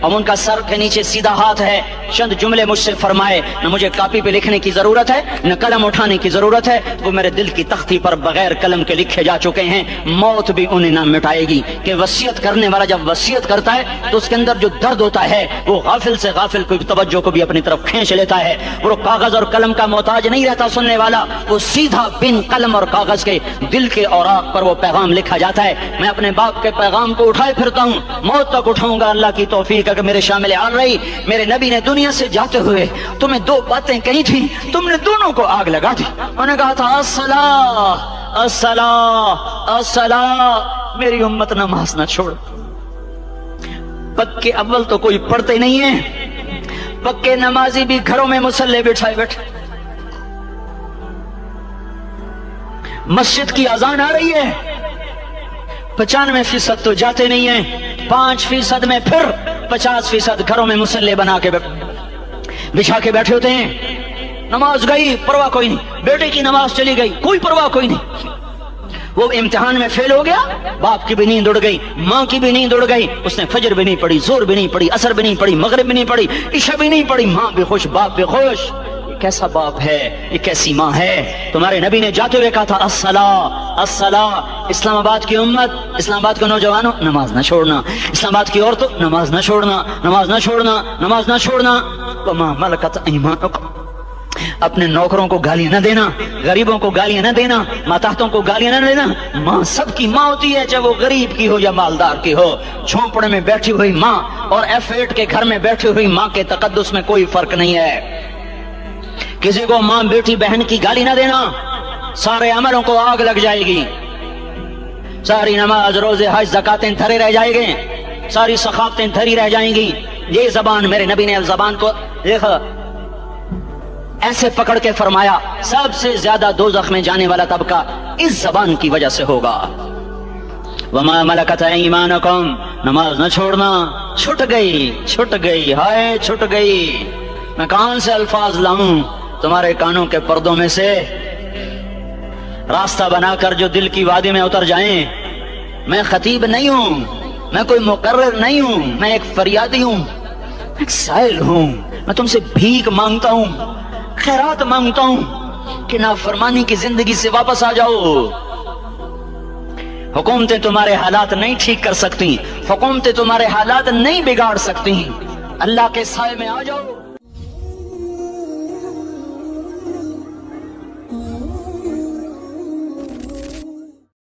اب ان کا سر کے نیچے سیدھا ہاتھ ہے. چند جملے مجھ سے فرمائے, نہ مجھے کاپی پہ لکھنے کی ضرورت ہے نہ قلم اٹھانے کی ضرورت ہے, وہ میرے دل کی تختی پر بغیر قلم کے لکھے جا چکے ہیں. موت بھی انہیں نہ مٹائے گی کہ وصیت کرنے والا جب وصیت کرتا ہے تو اس کے اندر جو درد ہوتا ہے وہ غافل سے غافل کوئی توجہ کو بھی اپنی طرف کھینچ لیتا ہے. وہ کاغذ اور قلم کا محتاج نہیں رہتا سننے والا, وہ سیدھا بن قلم اور کاغذ کے دل کے اوراق پر وہ پیغام لکھا جاتا ہے. میں اپنے باپ کے پیغام کو اٹھائے پھرتا ہوں, موت تک اٹھاؤں گا, اللہ کی توفیق ہے کہ میرے شامل آ رہی. میرے نبی نے دنیا سے جاتے ہوئے تمہیں 2 باتیں کہی تھی, تم نے دونوں کو آگ لگا دی. انہوں نے کہا تھا الصلاۃ الصلاۃ الصلاۃ, میری امت نماز نہ چھوڑ. پکے اول تو کوئی پڑھتے نہیں ہیں, پکے نمازی بھی گھروں میں مصلے بٹھائے بیٹھے. مسجد کی اذان آ رہی ہے, 95% تو جاتے نہیں ہیں, 5% میں پھر 50% گھروں میں مصلے بنا کے بچھا کے بیٹھے ہوتے ہیں. نماز گئی پرواہ کوئی نہیں, بیٹے کی نماز چلی گئی کوئی پرواہ کوئی نہیں. وہ امتحان میں فیل ہو گیا, باپ کی بھی نیند اڑ گئی, ماں کی بھی نیند اڑ گئی, اس نے فجر بھی نہیں پڑھی, زور بھی نہیں پڑھی, عصر بھی نہیں پڑھی, مغرب بھی نہیں پڑھی, عشاء بھی نہیں پڑھی. ماں بھی خوش, باپ بھی خوش. یہ کیسا باپ ہے, یہ کیسی ماں ہے. تمہارے نبی نے جاتے ہوئے کہا تھا الصلاۃ الصلاۃ. اسلام آباد کی امت, اسلام آباد کے نوجوانوں, نماز نہ چھوڑنا. اسلام آباد کی عورتوں, نماز نہ چھوڑنا, نماز نہ چھوڑنا, نماز نہ چھوڑنا. وما ملکت ایمانکم, اپنے نوکروں کو گالیاں نہ دینا, غریبوں کو گالیاں نہ دینا, ماتحتوں کو گالیاں نہ دینا. ماں سب کی ماں ہوتی ہے, چاہے وہ غریب کی ہو یا مالدار کی ہو. جھونپڑے میں بیٹھی ہوئی ماں اور F8 کے گھر میں بیٹھی ہوئی ماں کے تقدس میں کوئی فرق نہیں ہے. کسی کو ماں بیٹی بہن کی گالی نہ دینا, سارے عملوں کو آگ لگ جائے گی. ساری نماز روزے حج زکاتیں دھرے رہ جائیں گے, ساری سخاوتیں دھری رہ جائیں گی. یہ زبان, میرے نبی نے زبان کو دیکھا ایسے پکڑ کے فرمایا سب سے زیادہ دوزخ میں جانے والا طبقہ اس زبان کی وجہ سے ہوگا. وما ملکت ایمانکم, نماز نہ چھوڑنا. چھٹ گئی ہائے چھٹ گئی. میں کہاں سے الفاظ لاؤں تمہارے کانوں کے پردوں میں سے, راستہ بنا کر جو دل کی وادی میں اتر جائیں. میں خطیب نہیں ہوں, میں کوئی مقرر نہیں ہوں, میں ایک فریادی ہوں, میں ایک سائل ہوں. میں تم سے بھیک مانگتا ہوں, خیرات مانگتا ہوں کہ نافرمانی کی زندگی سے واپس آ جاؤ. حکومتیں تمہارے حالات نہیں ٹھیک کر سکتی, حکومتیں تمہارے حالات نہیں بگاڑ سکتی. اللہ کے سائے میں آ جاؤ.